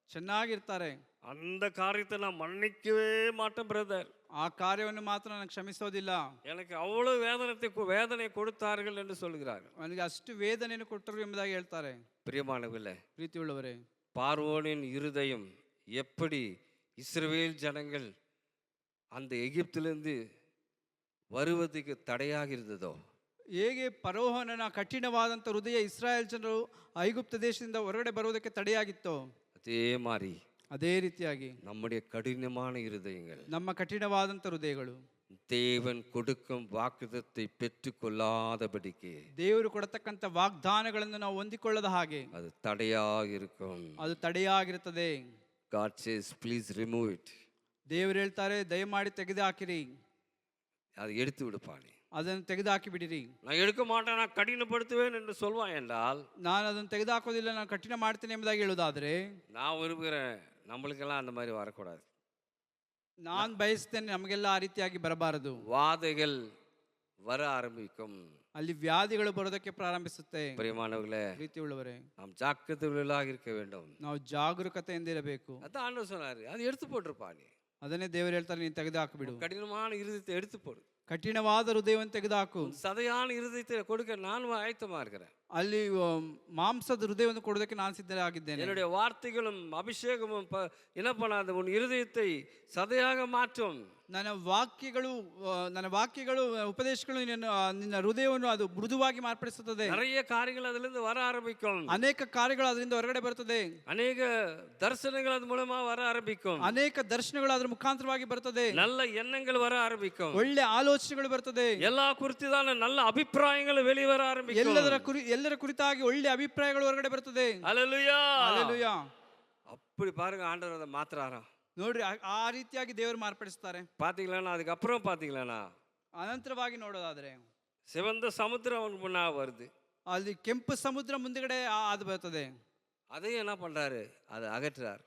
ಚೆನ್ನಾಗಿರ್ತಾರೆ. அந்த காரியத்தை நான் மன்னிக்கவே மாட்டேன் பிரதர், ಆ ಕಾರ್ಯವನ್ನು ಮಾತ್ರ ನಾನು ಕ್ಷಮಿಸೋದಿಲ್ಲ, எனக்கு அவ்வளவு வேதனை கொடுத்தார்கள் என்று சொல்கிறார்கள். ನನಗೆ ಅಷ್ಟು ವೇದನೆಯನ್ನು ಕೊಟ್ಟರು ಎಂಬುದಾಗಿ ಹೇಳ್ತಾರೆ. பிரியமானவர்களே, ಪ್ರೀತಿಯುಳ್ಳವರೇ, பார்வோனின் இருதயம் எப்படி இஸ்ரவேல் ஜனங்கள் அந்த எகிப்திலிருந்து வருவதற்கு தடையாக இருந்ததோ, ಹೇಗೆ ಫರೋಹನ ಕಠಿಣವಾದಂಥ ಹೃದಯ ಇಸ್ರಾಯೇಲ್ ಜನರು ಐಗುಪ್ತ ದೇಶದಿಂದ ಹೊರಗಡೆ ಬರುವುದಕ್ಕೆ ತಡೆಯಾಗಿತ್ತೋ, அதே மாதிரி ಅದೇ ರೀತಿಯಾಗಿ நம்முடைய கடினமான இருதயங்கள், ನಮ್ಮ ಕಠಿಣವಾದಂಥ ಹೃದಯಗಳು தேவன் கொடுக்கும் வாக்குத்தத்தை பெற்றுக்கொள்ளாதபடிக்கு, ದೇವರು ಕೊಡತಕ್ಕಂಥ ವಾಗ್ದಾನಗಳನ್ನು ನಾವು ಹೊಂದಿಕೊಳ್ಳದ ಹಾಗೆ அது தடையாக இருக்கும். ಅದು ತಡೆಯಾಗಿರುತ್ತದೆ. God says, please remove it. ದೇವರು ಹೇಳ್ತಾರೆ, ದಯಮಾಡಿ ತೆಗೆದುಹಾಕಿರಿ, அதை எடுத்து விடுப்பானே. ಅದನ್ನು ತೆಗೆದುಹಾಕಿ ಬಿಡಿರಿ. நான் எடுக்க மாட்டேன், நான் கடினப்படுத்துவேன் என்று சொல்வான் என்றால், ನಾನು ಅದನ್ನು ತೆಗೆದುಹಾಕೋದಿಲ್ಲ, ನಾನು ಕಠಿಣ ಮಾಡ್ತೇನೆ ಎಂಬುದಾಗಿ ಹೇಳುವುದಾದ್ರೆ, நான் விரும்புகிறேன் நம்மளுக்கெல்லாம் அந்த மாதிரி வரக்கூடாது. ನಾನು ಬಯಸ್ತೇನೆ ನಮಗೆಲ್ಲ ಆ ರೀತಿಯಾಗಿ ಬರಬಾರದು. வாதைகள் வர ஆரம்பிக்கும். ಅಲ್ಲಿ ವ್ಯಾಧಿಗಳು ಬರೋದಕ್ಕೆ ಪ್ರಾರಂಭಿಸುತ್ತೆ. பிரியமானவர்களே, ಪ್ರೀತಿಯುಳ್ಳವರೇ, நாம் ஜாக்கிரதையுள்ளவர்களாக இருக்க வேண்டும். ನಾವು ಜಾಗರೂಕತೆಯಿಂದ ಇರಬೇಕು. அதான் ஆண்டவர் சொன்னாரு, அது எடுத்து போட்டிருப்பானே. ಅದನ್ನೇ ದೇವರು ಹೇಳ್ತಾರೆ, ನೀನು ತೆಗೆದುಹಾಕಿಬಿಡು. கடினமான இருதயத்தை எடுத்து போடு, ಕಠಿಣವಾದ ಹೃದಯವನ್ನು ತೆಗೆದುಹಾಕು. சதையான இருதயத்தை கொடுக்க நான் ஆயத்தமா இருக்கிறேன். ಅಲ್ಲಿ ಮಾಂಸದ ಹೃದಯವನ್ನು ಕೊಡೋದಕ್ಕೆ ನಾನು ಸಿದ್ಧರಾಗಿದ್ದೇನೆ. என்னுடைய வார்த்தைகளும் அபிஷேகமும் என்ன பண்ணாது, உன் இருதயத்தை சதையாக மாற்றும். ನನ್ನ ವಾಕ್ಯಗಳು ಉಪದೇಶಗಳು ನಿನ್ನ ಹೃದಯವನ್ನು ಅದು ಮೃದುವಾಗಿ ಮಾರ್ಪಡಿಸುತ್ತದೆ. நிறைய காரியங்கள் அதிலிருந்து வர ஆரம்பிக்கும். ಅನೇಕ ಕಾರ್ಯಗಳು ಅದರಿಂದ ಹೊರಗಡೆ ಬರುತ್ತದೆ. அநேக தரிசனங்கள் அது மூலமா வர ஆரம்பிக்கும். ಅನೇಕ ದರ್ಶನಗಳು ಅದರ ಮುಖಾಂತರವಾಗಿ ಬರುತ್ತದೆ. நல்ல எண்ணங்கள் வர ஆரம்பிக்கும். ಒಳ್ಳೆ ಆಲೋಚನೆಗಳು ಬರುತ್ತದೆ. எல்லா குறித்துதான நல்ல அபிப்பிராயங்கள் வெளியே வர ஆரம்பிக்கும். ಎಲ್ಲರ ಕುರಿತಾಗಿ ಒಳ್ಳೆ ಅಭಿಪ್ರಾಯಗಳು ಹೊರಗಡೆ ಬರುತ್ತದೆ. அல்லேலூயா, அல்லேಲೂಯಾ. அப்படி பாருங்க, ஆண்டவர் அதை மாத்துறாராம். ನೋಡ್ರಿ, ಆ ರೀತಿಯಾಗಿ ದೇವರು ಮಾರ್ಪಡಿಸ್ತಾರೆ. பாத்தீங்களா? அதுக்கப்புறம் பாத்தீங்களா, ಅನಂತರವಾಗಿ ನೋಡೋದಾದ್ರೆ சிவந்த சமுத்திரம் அவனுக்கு முன்னா வருது. ಅಲ್ಲಿ ಕೆಂಪು ಸಮುದ್ರ ಮುಂದಗಡೆ ಅದು ಬರ್ತದೆ. அதையும் என்ன பண்றாரு, அதை அகற்றுறார்.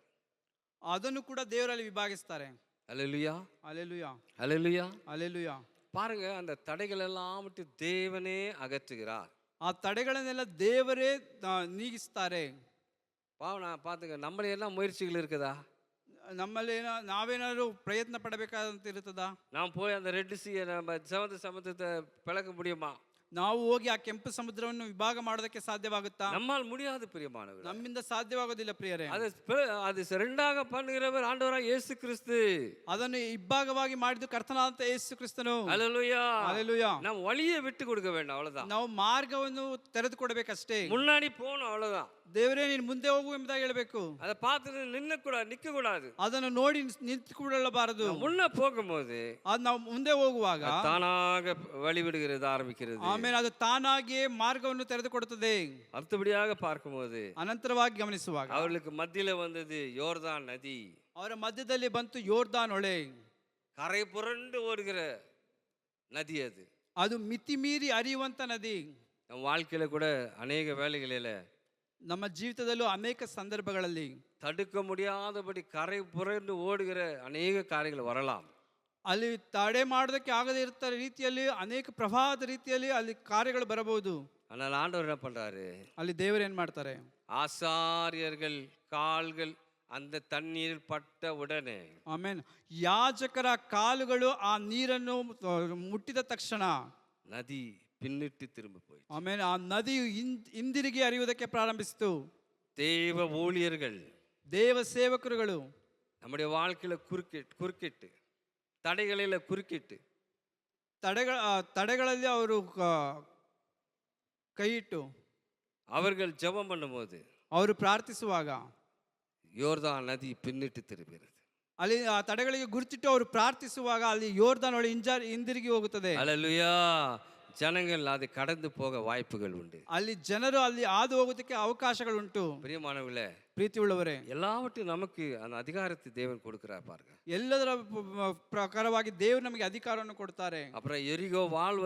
ಅದನ್ನು ಕೂಡ ದೇವರಲ್ಲಿ ವಿಭಾಗಿಸ್ತಾರೆ. அல்லேலூயா, அல்லேலூயா, அல்லேலூயா. அல்லேலூயா. பாருங்க, அந்த தடைகள் எல்லாம் விட்டு தேவனே அகற்றுகிறார். ಆ ತಡೆಗಳನ್ನೆಲ್ಲ ದೇವರೇ ನೀಗಿಸ್ತಾರೆ. நான் பாத்துங்க, நம்மள எல்லாம் முயற்சிகள் இருக்குதா? ನಮ್ಮಲ್ಲಿ ನಾವೇನಾದ್ರು ಪ್ರಯತ್ನ ಪಡಬೇಕಾದಂತ ಇರುತ್ತದಾ? நாம் போய் அந்த ரெட் சீ நம்ம சிவந்த சமுத்திரத்தை பிளக்க முடியுமா? ನಾವು ಹೋಗಿ ಆ ಕೆಂಪು ಸಮುದ್ರವನ್ನು ವಿಭಾಗ ಮಾಡೋದಕ್ಕೆ ಸಾಧ್ಯವಾಗುತ್ತಾ? நம்மால் முடியாது பிரியமானவர்களே. ನಮ್ಮಿಂದ ಸಾಧ್ಯವಾಗೋದಿಲ್ಲ ಪ್ರಿಯರೇ. அது ரெண்டாக பண்ணுகிறவர் ಆಂಡವರಾದ ಯೇಸು ಕ್ರಿಸ್ತು. ಅದನ್ನು ಇಬ್ಬಾಗವಾಗಿ ಮಾಡಿದ್ದು ಕರ್ತನಾದಂತ ಯೇಸು ಕ್ರಿಸ್ತನು. அல்லேலூயா, அல்லேலூயா. நாம் வழியை விட்டு கொடுக்க வேண்டாம், அவ்வளவுதான். ನಾವು ಮಾರ್ಗವನ್ನು ತೆರೆದುಕೊಡಬೇಕಷ್ಟೇ. முன்னாடி போகணும், அவ்வளவுதான். ದೇವರೇ ನೀನು ಮುಂದೆ ಹೋಗು ಎಂಬುದಾಗಿ ಹೇಳಬೇಕು. அதை பார்த்து நிற்க கூடாது. ಅದನ್ನು ನೋಡಿ ನಿಂತುಕೊಳ್ಳಬಾರದು. முன்ன போகும்போது ಅದು ನಾವು ಮುಂದೆ ಹೋಗುವಾಗ தானாக வழிவிடுகிறது ஆரம்பிக்கிறது. ಆಮೇಲೆ ಅದು ತಾನಾಗಿಯೇ ಮಾರ್ಗವನ್ನು ತೆರೆದುಕೊಡುತ್ತದೆ. அடுத்தபடியாக பார்க்கும்போது ಅನಂತರವಾಗಿ ಗಮನಿಸುವಾಗ அவர்களுக்கு மத்தியில வந்தது யோர்தான் நதி. ಅವರ ಮಧ್ಯದಲ್ಲಿ ಬಂತು ಯೋರ್ದಾನ್ ಹೊಳೆ. கரை புரண்டு ஓடுகிற நதி அது. ಅದು ಮಿತಿ ಮೀರಿ ಹರಿಯುವಂತ ನದಿ. நம்ம வாழ்க்கையில கூட அநேக வேளைகளில, ನಮ್ಮ ಜೀವಿತದಲ್ಲೂ ಅನೇಕ ಸಂದರ್ಭಗಳಲ್ಲಿ தடுக்க முடியாதபடி கரை புரண்டு ஓடுகிற அநேக காரியங்கள் வரலாம். ಅಲ್ಲಿ ತಡೆ ಮಾಡೋದಕ್ಕೆ ಆಗದೇ ಇರ್ತಾರೆ ರೀತಿಯಲ್ಲಿ ಅನೇಕ ಪ್ರವಾಹದ ರೀತಿಯಲ್ಲಿ ಅಲ್ಲಿ ಕಾರ್ಯಗಳು ಬರಬಹುದು. ஆனால் ஆண்டவர் என்ன பண்றாரு, ಅಲ್ಲಿ ದೇವರು ಏನ್ ಮಾಡ್ತಾರೆ, ஆசாரியர்கள் கால்கள் அந்த தண்ணீரில் பட்ட உடனே, ಆಮೇನ್, ಯಾಜಕರ ಕಾಲುಗಳು ಆ ನೀರನ್ನು ಮುಟ್ಟಿದ ತಕ್ಷಣ நதி பின்னிட்டு திரும்பி போய், ಆಮೇಲೆ ಆ ನದಿಯು ಹಿಂದಿರುಗಿ ಹರಿಯುವುದಕ್ಕೆ ಪ್ರಾರಂಭಿಸಿತು. தேவ ஊழியர்கள், ದೇವ ಸೇವಕರುಗಳು நம்முடைய வாழ்க்கையில குறுக்கிட்டு தடைகளில குறுக்கிட்டு ತಡೆಗಳಲ್ಲಿ ಅವರು ಕೈ ಇಟ್ಟು அவர்கள் ஜெபம் பண்ணும்போது ಅವರು ಪ್ರಾರ್ಥಿಸುವಾಗ யோர்தான் நதி பின்னிட்டு திரும்புகிறது. ಅಲ್ಲಿ ಆ ತಡೆಗಳಿಗೆ ಗುರುತಿಟ್ಟು ಅವರು ಪ್ರಾರ್ಥಿಸುವಾಗ ಅಲ್ಲಿ ಯೋರ್ದಾನ್ ಹೊಳೆ ಹಿಂದಿರುಗಿ ಹೋಗುತ್ತದೆ. அல்லேலூயா. ஜனங்கள் அதை கடந்து போக வாய்ப்புகள் உண்டு. ಅಲ್ಲಿ ಜನರು ಅಲ್ಲಿ ಹಾದು ಹೋಗೋದಕ್ಕೆ ಅವಕಾಶಗಳುಂಟು. பிரியமானவர்களே, ಪ್ರೀತಿ ಉಳ್ಳವರೇ, எல்லாவற்றையும் நமக்கு அந்த அதிகாரத்தை தேவன் கொடுக்கிறார் பாருங்க. ಎಲ್ಲದರ ಪ್ರಕಾರವಾಗಿ ದೇವರು ನಮಗೆ ಅಧಿಕಾರವನ್ನು ಕೊಡ್ತಾರೆ. அப்புறம் எரிகோ வாள்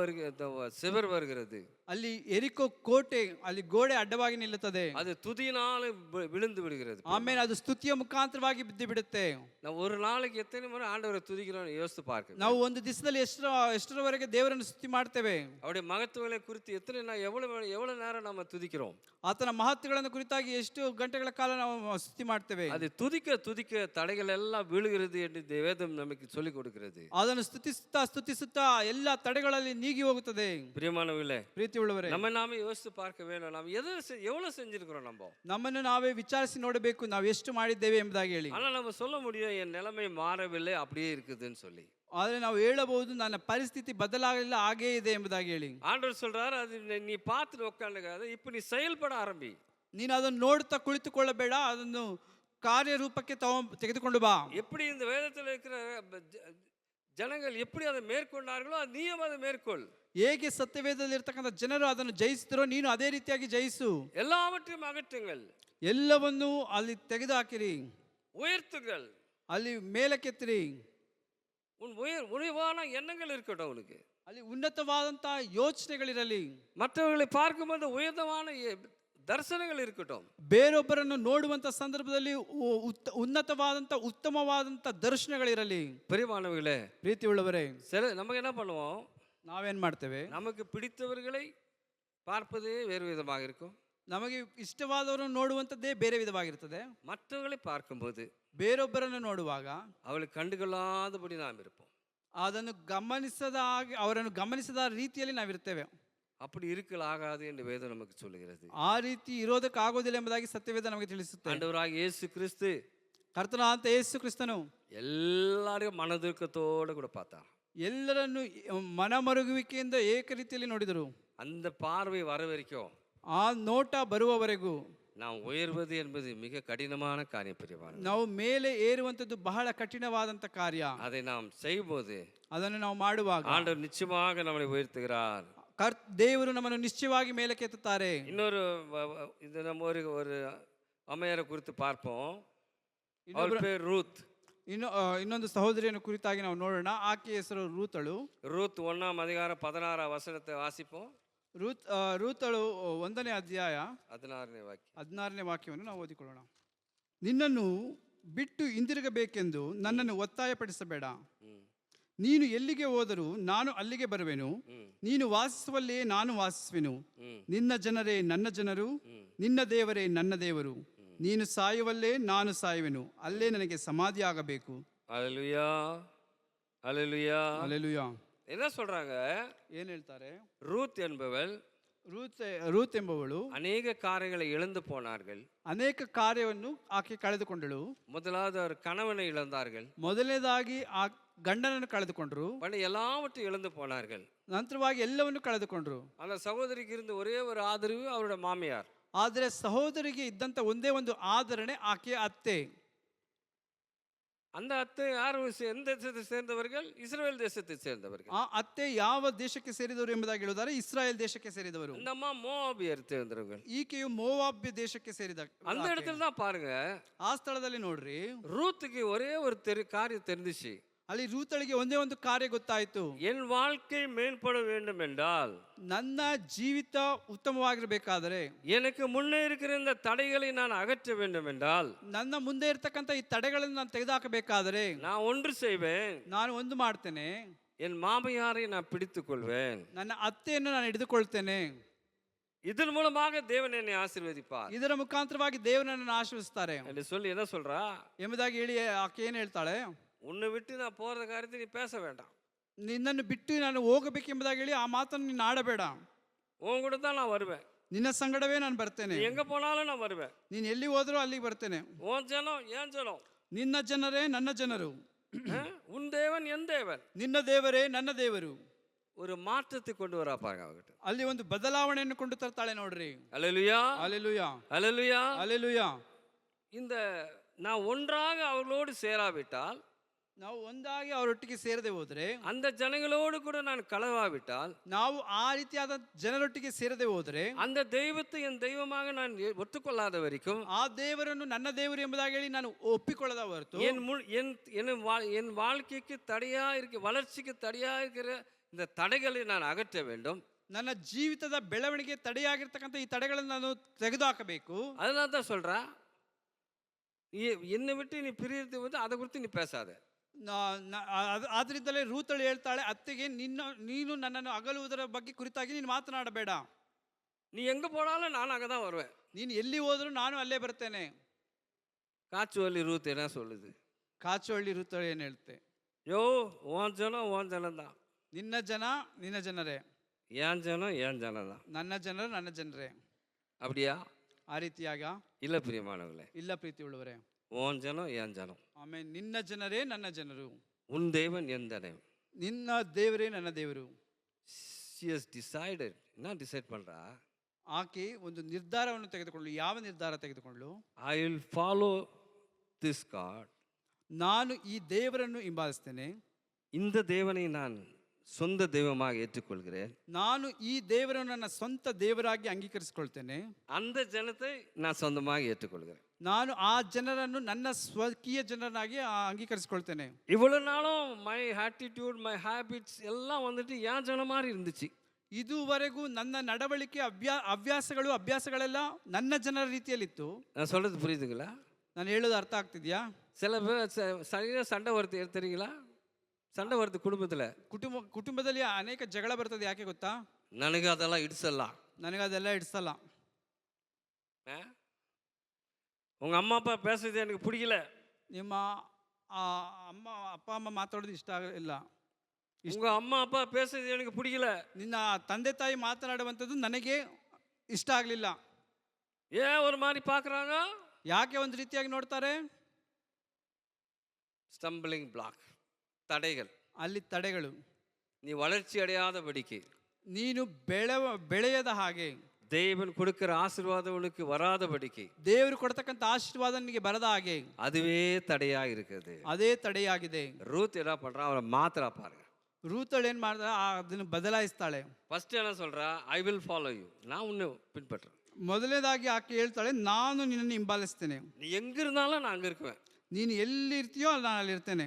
சிவர் வருகிறது. ಅಲ್ಲಿ ಎರಿಕೋ ಕೋಟೆ, ಅಲ್ಲಿ ಗೋಡೆ ಅಡ್ಡವಾಗಿ ನಿಲ್ಲುತ್ತದೆ. அது துதியினால் விழுந்து விடுகிறது. ಆಮೇಲೆ ಅದು ಸ್ತುತಿಯ ಮುಖಾಂತರವಾಗಿ ಬಿದ್ದು ಬಿಡುತ್ತೆ. ನಾವು ஒரு நாளைக்கு எத்தனை முறை ஆண்டவரை துதிக்கிறோம் யோசித்து பார்க்க. ನಾವು ಒಂದು ದಿವಸದಲ್ಲಿ ಎಷ್ಟರವರೆಗೆ ದೇವರನ್ನು ಸ್ತುತಿ ಮಾಡ್ತೇವೆ? அவருடைய மகத்துவங்களை குறித்து எவ்வளவு நேரம் நம்ம துதிக்கிறோம்? ಆತನ ಮಹತ್ವಗಳನ್ನು ಕುರಿತಾಗಿ ಎಷ್ಟು ಗಂಟೆಗಳ ಕಾಲ ನಾವು ಸ್ತುತಿ ಮಾಡ್ತೇವೆ? அது துதிக்க தடைகள் எல்லாம் விழுகிறது என்று வேதம் நமக்கு சொல்லிக் கொடுக்கிறது. ಅದನ್ನು ಸ್ತುತಿಸುತ್ತಾ ಎಲ್ಲ ತಡೆಗಳಲ್ಲಿ ನೀಗಿ ಹೋಗುತ್ತದೆ. பிரியமானவர்களே, ಪ್ರೀತಿ ಉಳ್ಳವರೇ, நாம யோசித்து பார்க்க வேணும். நாம் எவ்வளவு செஞ்சிருக்கிறோம்? ನಮ್ಮನ್ನು ನಾವೇ ವಿಚಾರಿಸಿ ನೋಡಬೇಕು, ನಾವು ಎಷ್ಟು ಮಾಡಿದ್ದೇವೆ ಎಂಬುದಾಗಿ ಹೇಳಿ. ஆனா நம்ம சொல்ல முடியும், என் நிலைமை மாறவில்லை, அப்படியே இருக்குதுன்னு சொல்லி. ಆದರೆ ನಾವು ಹೇಳಬಹುದು, ನನ್ನ ಪರಿಸ್ಥಿತಿ ಬದಲಾಗಲಿಲ್ಲ, ಹಾಗೇ ಇದೆ ಎಂಬುದಾಗಿ ಹೇಳಿ. ஆண்டவர் சொல்றாரு, அது நீ பார்த்துட்டு உட்காந்துக்காத, இப்ப நீ செயல்பட ஆரம்பி. ನೀನು ಅದನ್ನು ನೋಡ್ತಾ ಕುಳಿತುಕೊಳ್ಳಬೇಡ, ಅದನ್ನು ಕಾರ್ಯರೂಪಕ್ಕೆ ತೆಗೆದುಕೊಂಡು ಬಾ. எப்படி இந்த வேதத்தில் இருக்கிற ஜனங்கள் எப்படி அதை மேற்கொண்டார்களோ நீயும் அதை மேற்கொள். ಹೇಗೆ ಸತ್ಯವೇದದಲ್ಲಿ ಇರ್ತಕ್ಕಂಥ ಜನರು ಅದನ್ನು ಜಯಿಸಿದರೋ ನೀನು ಅದೇ ರೀತಿಯಾಗಿ ಜಯಿಸು. எல்லாவற்றையும் அகற்றுங்கள், ಎಲ್ಲವನ್ನು ಅಲ್ಲಿ ತೆಗೆದು ಹಾಕಿರಿ, உயர்த்துங்கள், ಅಲ್ಲಿ ಮೇಲಕ್ಕೆತ್ತಿರಿ. உன் உயர்வான எண்ணங்கள் இருக்கட்டும், உனக்கு ಅಲ್ಲಿ ಉನ್ನತವಾದಂತಹ ಯೋಚನೆಗಳಿರಲಿ. மற்றவர்களை பார்க்கும்போது உயர்ந்தமான ದರ್ಶನಗಳು இருக்கட்டும். ಬೇರೊಬ್ಬರನ್ನು ನೋಡುವಂತ ಸಂದರ್ಭದಲ್ಲಿ ಉನ್ನತವಾದಂತ ಉತ್ತಮವಾದಂತ ದರ್ಶನಗಳಿರಲಿ. பிரியமானவர்களே, ಪ್ರೀತಿ ಉಳ್ಳವರೇ, நமக்கு என்ன பண்ணுவோம்? ನಾವೇನ್ ಮಾಡ್ತೇವೆ? நமக்கு பிடித்தவர்களை பார்ப்பதே வேறு விதமாக இருக்கும். ನಮಗೆ ಇಷ್ಟವಾದವರನ್ನು ನೋಡುವಂತದ್ದೇ ಬೇರೆ ವಿಧವಾಗಿರುತ್ತದೆ. மற்றவர்களை பார்க்கும்போது, ಬೇರೊಬ್ಬರನ್ನು ನೋಡುವಾಗ அவளை கண்டுகொள்ளாதபடி நாம் இருப்போம். ಅದನ್ನು ಅವರನ್ನು ಗಮನಿಸದ ರೀತಿಯಲ್ಲಿ ನಾವಿರ್ತೇವೆ. அப்படி இருக்கலாகாது என்று வேதம் நமக்கு சொல்லுகிறது. ಆ ರೀತಿ ಇರೋದಕ್ಕೆ ಆಗೋದಿಲ್ಲ ಎಂಬುದಾಗಿ ಸತ್ಯವೇದ ನಮಗೆ ತಿಳಿಸುತ್ತೆ. ஆண்டவராகிய இயேசு கிறிஸ்து, ಕರ್ತನಾದಂತ ಯೇಸು ಕ್ರಿಸ್ತನು எல்லாரையும் மனதுக்கத்தோடு கூட பார்த்தார். ಎಲ್ಲರನ್ನು ಮನಮರುಗುವಿಕೆಯಿಂದ ಏಕ ರೀತಿಯಲ್ಲಿ ನೋಡಿದರು. அந்த பார்வை வர வரைக்கும், ಆ ನೋಟ ಬರುವವರೆಗೂ நாம் உயர்வது என்பது மிக கடினமான காரியம். பிரியமான, ನಾವು ಮೇಲೆ ಏರುವಂತದ್ದು ಬಹಳ ಕಠಿಣವಾದಂತ ಕಾರ್ಯ. அதை நாம் செய்யும்போது, ಅದನ್ನು ನಾವು ಮಾಡುವಾಗ ஆண்டவர் நிச்சயமாக நம்மை உயர்த்துகிறார். ದೇವರು ನಮ್ಮನ್ನು ನಿಶ್ಚಯವಾಗಿ ಮೇಲಕ್ಕೆ ಎತ್ತುತ್ತಾರೆ. இன்னொரு இது நம்ம ஒரு அம்மையாரை குறித்து பார்ப்போம். ಅವಳ பேர் ರೂತ್. ಇನ್ನೊಂದು ಸಹೋದರಿಯನ್ನು ಕುರಿತಾಗಿ ನಾವು ನೋಡೋಣ. ಆಕೆಯ ಹೆಸರು ರೂತಳು. ರೂತ್ 1:16 ವಾಸಿಪೋம். ರೂತಳು 1ನೇ ಅಧ್ಯಾಯ 16ನೇ ವಾಕ್ಯವನ್ನು ನಾವು ಓದಿಕೊಳ್ಳೋಣ. ನಿನ್ನನ್ನು ಬಿಟ್ಟು ಹಿಂದಿರುಗಬೇಕೆಂದು ನನ್ನನ್ನು ಒತ್ತಾಯಪಡಿಸಬೇಡ. ನೀನು ಎಲ್ಲಿಗೆ ಹೋದರೂ ನಾನು ಅಲ್ಲಿಗೆ ಬರುವೆನು. ನೀನು ವಾಸಿಸುವಲ್ಲಿಯೇ ನಾನು ವಾಸಿಸುವೆನು. ನಿನ್ನ ಜನರೇ ನನ್ನ ಜನರು, ನಿನ್ನ ದೇವರೇ ನನ್ನ ದೇವರು. ನೀನು ಸಾಯುವಲ್ಲೇ ನಾನು ಸಾಯುವೆನು, ಅಲ್ಲೇ ನನಗೆ ಸಮಾಧಿ ಆಗಬೇಕು. அல்லேலூயா, அல்லேலூயா, அல்லேலூயா. என்ன சொல்றாங்க? ಏನು ಹೇಳ್ತಾರೆ? ರೂತ್ ಎಂಬವள், ರೂತ್ ಎಂಬವಳು ಅನೇಕ ಕಾರ್ಯங்களை இழந்து போனார்கள். ಅನೇಕ ಕಾರ್ಯವನ್ನು ಆಕೆ ಕಳೆದುಕೊಂಡಳು. முதலாவது அவர் கணவனை இழந்தார்கள். ಮೊದಲನೇದಾಗಿ ಆ ಗಂಡನನ್ನು ಕಳೆದುಕೊಂಡ್ರು. எல்லாவற்றையும் இழந்து போனார்கள். ನಂತರವಾಗಿ ಎಲ್ಲವನ್ನು ಕಳೆದುಕೊಂಡ್ರು. அந்த சகோதரிக்கு இருந்த ஒரே ஒரு ஆதரவு அவருடைய மாமியார். ಆದರೆ ಸಹೋದರಿಗೆ ಇದ್ದಂತ ಒಂದೇ ಒಂದು ಆದರಣೆ ಆಕೆಯ ಅತ್ತೆ. அந்த அத்தை யார்? எந்த தேசத்தை சேர்ந்தவர்கள்? இஸ்ரவேல் தேசத்தை சேர்ந்தவர்கள். ಆ ಅತ್ತೆ ಯಾವ ದೇಶಕ್ಕೆ ಸೇರಿದವರು ಎಂಬುದಾಗಿ ಹೇಳಿದ್ದಾರೆ? ಇಸ್ರಾಯೇಲ್ ದೇಶಕ್ಕೆ ಸೇರಿದವರು. இந்த அம்மா மோவாபியர் சேர்ந்தவர்கள். ಈಕೆಯು ಮೋವಾಬ್ಯ ದೇಶಕ್ಕೆ ಸೇರಿದ. அந்த இடத்துல தான் பாருங்க, ಆ ಸ್ಥಳದಲ್ಲಿ ನೋಡ್ರಿ, ரூத்துக்கு ஒரே ஒரு காரியம் தெரிஞ்சிச்சு. ಅಲ್ಲಿ ರೂತಳಿಗೆ ಒಂದೇ ಒಂದು ಕಾರ್ಯ ಗೊತ್ತಾಯ್ತು. என் வாழ்க்கை மேம்பட வேண்டும் என்றால், ನನ್ನ ಜೀವಿತ ಉತ್ತಮವಾಗಿರಬೇಕಾದರೆ, எனக்கு முன்னே இருக்கிற இந்த தடைகளை நான் அகற்ற வேண்டும் என்றால், ನನ್ನ ಮುಂದೆ ಇರತಕ್ಕಂತ ಈ ತಡೆಗಳನ್ನು ನಾನು ತೆಗೆದುಹಾಕಬೇಕಾದರೆ நான் ஒன்று செய்வேன். ನಾನು ಒಂದು ಮಾಡ್ತೇನೆ, என் மாமியாரை நான் பிடித்துக் கொள்வேன், ನನ್ನ ಅತ್ತೆಯನ್ನು ನಾನು ಹಿಡಿದುಕೊಳ್ತೇನೆ. இதன் மூலமாக தேவன் என்னை ஆசீர்வதிப்பார். ಇದರ ಮುಖಾಂತರವಾಗಿ ದೇವರನ್ನು ಆಶೀರ್ವದಿಸುತ್ತಾರೆ என்று சொல்லி என்ன சொல்றா? ಎಂಬುದಾಗಿ ಹೇಳಿ ಆಕೆ ಏನು ಹೇಳ್ತಾಳೆ? உன்னை விட்டு நான் போற காரியத்தை நீ பேச வேண்டாம். ನಿನ್ನನ್ನು ಬಿಟ್ಟು ನಾನು ಹೋಗಬೇಕೆಂಬುದಾಗಿ ಹೇಳಿ ಆ ಮಾತನ್ನು ನೀನು ಆಡಬೇಡ. உன் கூட தான் நான் வருவேன். ನಿನ್ನ ಸಂಗಡವೇ ನಾನು ಬರ್ತೇನೆ. எங்க போனாலும் நான் வருவேன். ನೀನು ಎಲ್ಲಿ ಹೋದರೂ ಅಲ್ಲಿಗೆ ಬರ್ತೇನೆ. உன் ஜனம் ஏன் ஜனம்? ನಿನ್ನ ಜನರೇ ನನ್ನ ಜನರು. உன் தேவன் என் தேவன். ನಿನ್ನ ದೇವರೇ ನನ್ನ ದೇವರು. ஒரு மாற்றத்தை கொண்டு வரா பாருங்க அவகிட்ட. ಅಲ್ಲಿ ಒಂದು ಬದಲಾವಣೆಯನ್ನು ಕೊಂಡು ತರ್ತಾಳೆ ನೋಡ್ರಿ. அல்லேலூயா, அல்லேலೂಯಾ, அல்லேலூயா, அல்லேலೂಯಾ. இந்த நான் ஒன்றாக அவர்களோடு சேராவிட்டால், ನಾವು ಒಂದಾಗಿ ಅವರೊಟ್ಟಿಗೆ ಸೇರದೆ ಹೋದ್ರೆ, அந்த ஜனங்களோடு கூட நான் கலவாவிட்டால், ನಾವು ಆ ರೀತಿಯಾದ ಜನರೊಟ್ಟಿಗೆ ಸೇರದೆ ಹೋದ್ರೆ, அந்த தெய்வத்தை என் தெய்வமாக நான் ஒத்துக்கொள்ளாத வரைக்கும், ಆ ದೇವರನ್ನು ನನ್ನ ದೇವರು ಎಂಬುದಾಗಿ ಹೇಳಿ ನಾನು ಒಪ್ಪಿಕೊಳ್ಳದ ಹೊರತು, என் வாழ்க்கைக்கு தடையா இருக்க, வளர்ச்சிக்கு தடையா இருக்கிற இந்த தடைகளை நான் அகற்ற வேண்டும். ನನ್ನ ಜೀವಿತದ ಬೆಳವಣಿಗೆ ತಡೆಯಾಗಿರ್ತಕ್ಕಂಥ ಈ ತಡೆಗಳನ್ನು ನಾನು ತೆಗೆದುಹಾಕಬೇಕು. அதனால தான் சொல்றா, என்னை விட்டு நீ பிரியறது வந்து அதை குறித்து நீ பேசாத. ಆದ್ರಿಂದಲೇ ರೂತಳು ಹೇಳ್ತಾಳೆ, ಅತ್ತೆಗೆ ನೀನು ನನ್ನನ್ನು ಅಗಲುವುದರ ಬಗ್ಗೆ ಕುರಿತಾಗಿ ನೀನು ಮಾತನಾಡಬೇಡ. நீ எங்க போனாலும் நான் அங்கே தான் வருவேன். ನೀನು ಎಲ್ಲಿ ಹೋದರೂ ನಾನು ಅಲ್ಲೇ ಬರ್ತೇನೆ. காச்சுவள்ளி ரூத் என்ன சொல்லுது? ಕಾಚೋಳ್ಳಿ ರೂತಳು ಏನು ಹೇಳ್ತೆ? யோ உன் ஜனம் தான், ನಿನ್ನ ಜನ ನಿನ್ನ ಜನರೇ, ஏன் ஜனம் தான். ನನ್ನ ಜನರು ನನ್ನ ಜನರೇ. அப்படியா? ಆ ರೀತಿಯಾಗ ಇಲ್ಲ ಪ್ರಿಯಮಾನವர்களே, ಇಲ್ಲ ಪ್ರೀತಿ ಉಳ್ಳವರೇ. உன் ஜனம் ஏன் ஜனம். ಆಮೇಲೆ ನಿನ್ನ ಜನರೇ ನನ್ನ ಜನರು, உன் தேவன் என் தேவன், ನಿನ್ನ ದೇವರೇ ನನ್ನ ದೇವರು. she has decided. என்ன டிசைட் பண்றா? ಆಕೆ ಒಂದು ನಿರ್ಧಾರವನ್ನು ತೆಗೆದುಕೊಳ್ಳು. ಯಾವ ನಿರ್ಧಾರ ತೆಗೆದುಕೊಳ್ಳು? I will follow this God. ನಾನು ಈ ದೇವರನ್ನು ಹಿಂಬಾಲಿಸ್ತೇನೆ, இந்த தேவனை நான் சொந்த தெய்வமாக ஏற்றுக்கொள்கிறேன், ನಾನು ಈ ದೇವರನ್ನು ನನ್ನ ಸ್ವಂತ ದೇವರಾಗಿ ಅಂಗೀಕರಿಸಿಕೊಳ್ತೇನೆ, அந்த ஜனத்தை நான் சொந்தமாக ஏற்றுக்கொள்கிறேன், ನಾನು ಆ ಜನರನ್ನು ನನ್ನ ಸ್ವಕೀಯ ಜನರನ್ನಾಗಿ ಅಂಗೀಕರಿಸಿಕೊಳ್ತೇನೆ. இவ்வளவு நாளும் மை ஆட்டிடியூட், மை ஹேபிட்ஸ் எல்லாம் வந்துட்டு ஏன் ஜனம் மாதிரி இருந்துச்சு. ಇದುವರೆಗೂ ನನ್ನ ನಡವಳಿಕೆ ಅಭ್ಯಾಸಗಳೆಲ್ಲ ನನ್ನ ಜನರ ರೀತಿಯಲ್ಲಿತ್ತು. நான் சொல்றது புரியுதுங்களா? ನಾನು ಹೇಳೋದು ಅರ್ಥ ಆಗ್ತಿದ್ಯಾ? சில பேர் சரியாக சண்டை வருது தெரியுங்களா? சண்டை வருது குடும்பத்தில். ಕುಟುಂಬದಲ್ಲಿ ಅನೇಕ ಜಗಳ ಬರ್ತದೆ. ಯಾಕೆ ಗೊತ್ತಾ? ನನಗೆ ಅದೆல்லாம் ಇಡಿಸಲ್ಲ, ನನಗದೆಲ್ಲ ಇಡಿಸಲ್ಲ. உங்க ಅಮ್ಮ ಅಪ್ಪ பேசுறது எனக்கு பிடிக்கல, ನಿಮ್ಮ ಅಪ್ಪ ಅಮ್ಮ ಮಾತಾಡೋದು ಇಷ್ಟ ಇಲ್ಲ, உங்க ಅಮ್ಮ ಅಪ್ಪ பேசுறது எனக்கு பிடிக்கல, ನಿನ್ನ ತಂದೆ ತಾಯಿ ಮಾತನಾಡುವಂಥದ್ದು ನನಗೆ ಇಷ್ಟ ಆಗಲಿಲ್ಲ. ஏன் ஒரு மாதிரி பார்க்குறாங்க? ಯಾಕೆ ಒಂದು ರೀತಿಯಾಗಿ ನೋಡ್ತಾರೆ? ஸ்டம்பிளிங் பிளாக், தடைகள். ಅಲ್ಲಿ ತಡೆಗಳು. நீ வளர்ச்சி அடையாதபடிக்கு, ನೀನು ಬೆಳೆಯದ ಹಾಗೆ, தேவன் கொடுக்கிற ஆசீர்வாதம் உனக்கு வராதபடிக்கு, ದೇವರು ಕೊಡ್ತಕ್ಕಂಥ ಆಶೀರ್ವಾದ ನಿನಗೆ ಬರದ ಹಾಗೆ அதுவே தடையா இருக்குது. ಅದೇ ತಡೆಯಾಗಿದೆ. ரூத் என்ன பண்றா? அவரை மாத்திரா பாருங்க. ರೂತಳು ಏನ್ ಮಾಡ್ತಾಳೆ? ಅದನ್ನು ಬದಲಾಯಿಸ್ತಾಳೆ. ಫಸ್ಟ್ என்ன சொல்றா? ஐ வில் ஃபாலோ யூ, நான் உன்னை பின்பற்றுறேன். ಮೊದಲನೇದಾಗಿ ಆಕೆ ಹೇಳ್ತಾಳೆ, ನಾನು ನಿನ್ನನ್ನು ಹಿಂಬಾಲಿಸ್ತೇನೆ. நீ எங்க இருந்தாலும் நான் அங்க இருக்குவேன். ನೀನು ಎಲ್ಲಿರ್ತೀಯೋ ಅಲ್ಲಿ ನಾನು ಅಲ್ಲಿರ್ತೇನೆ.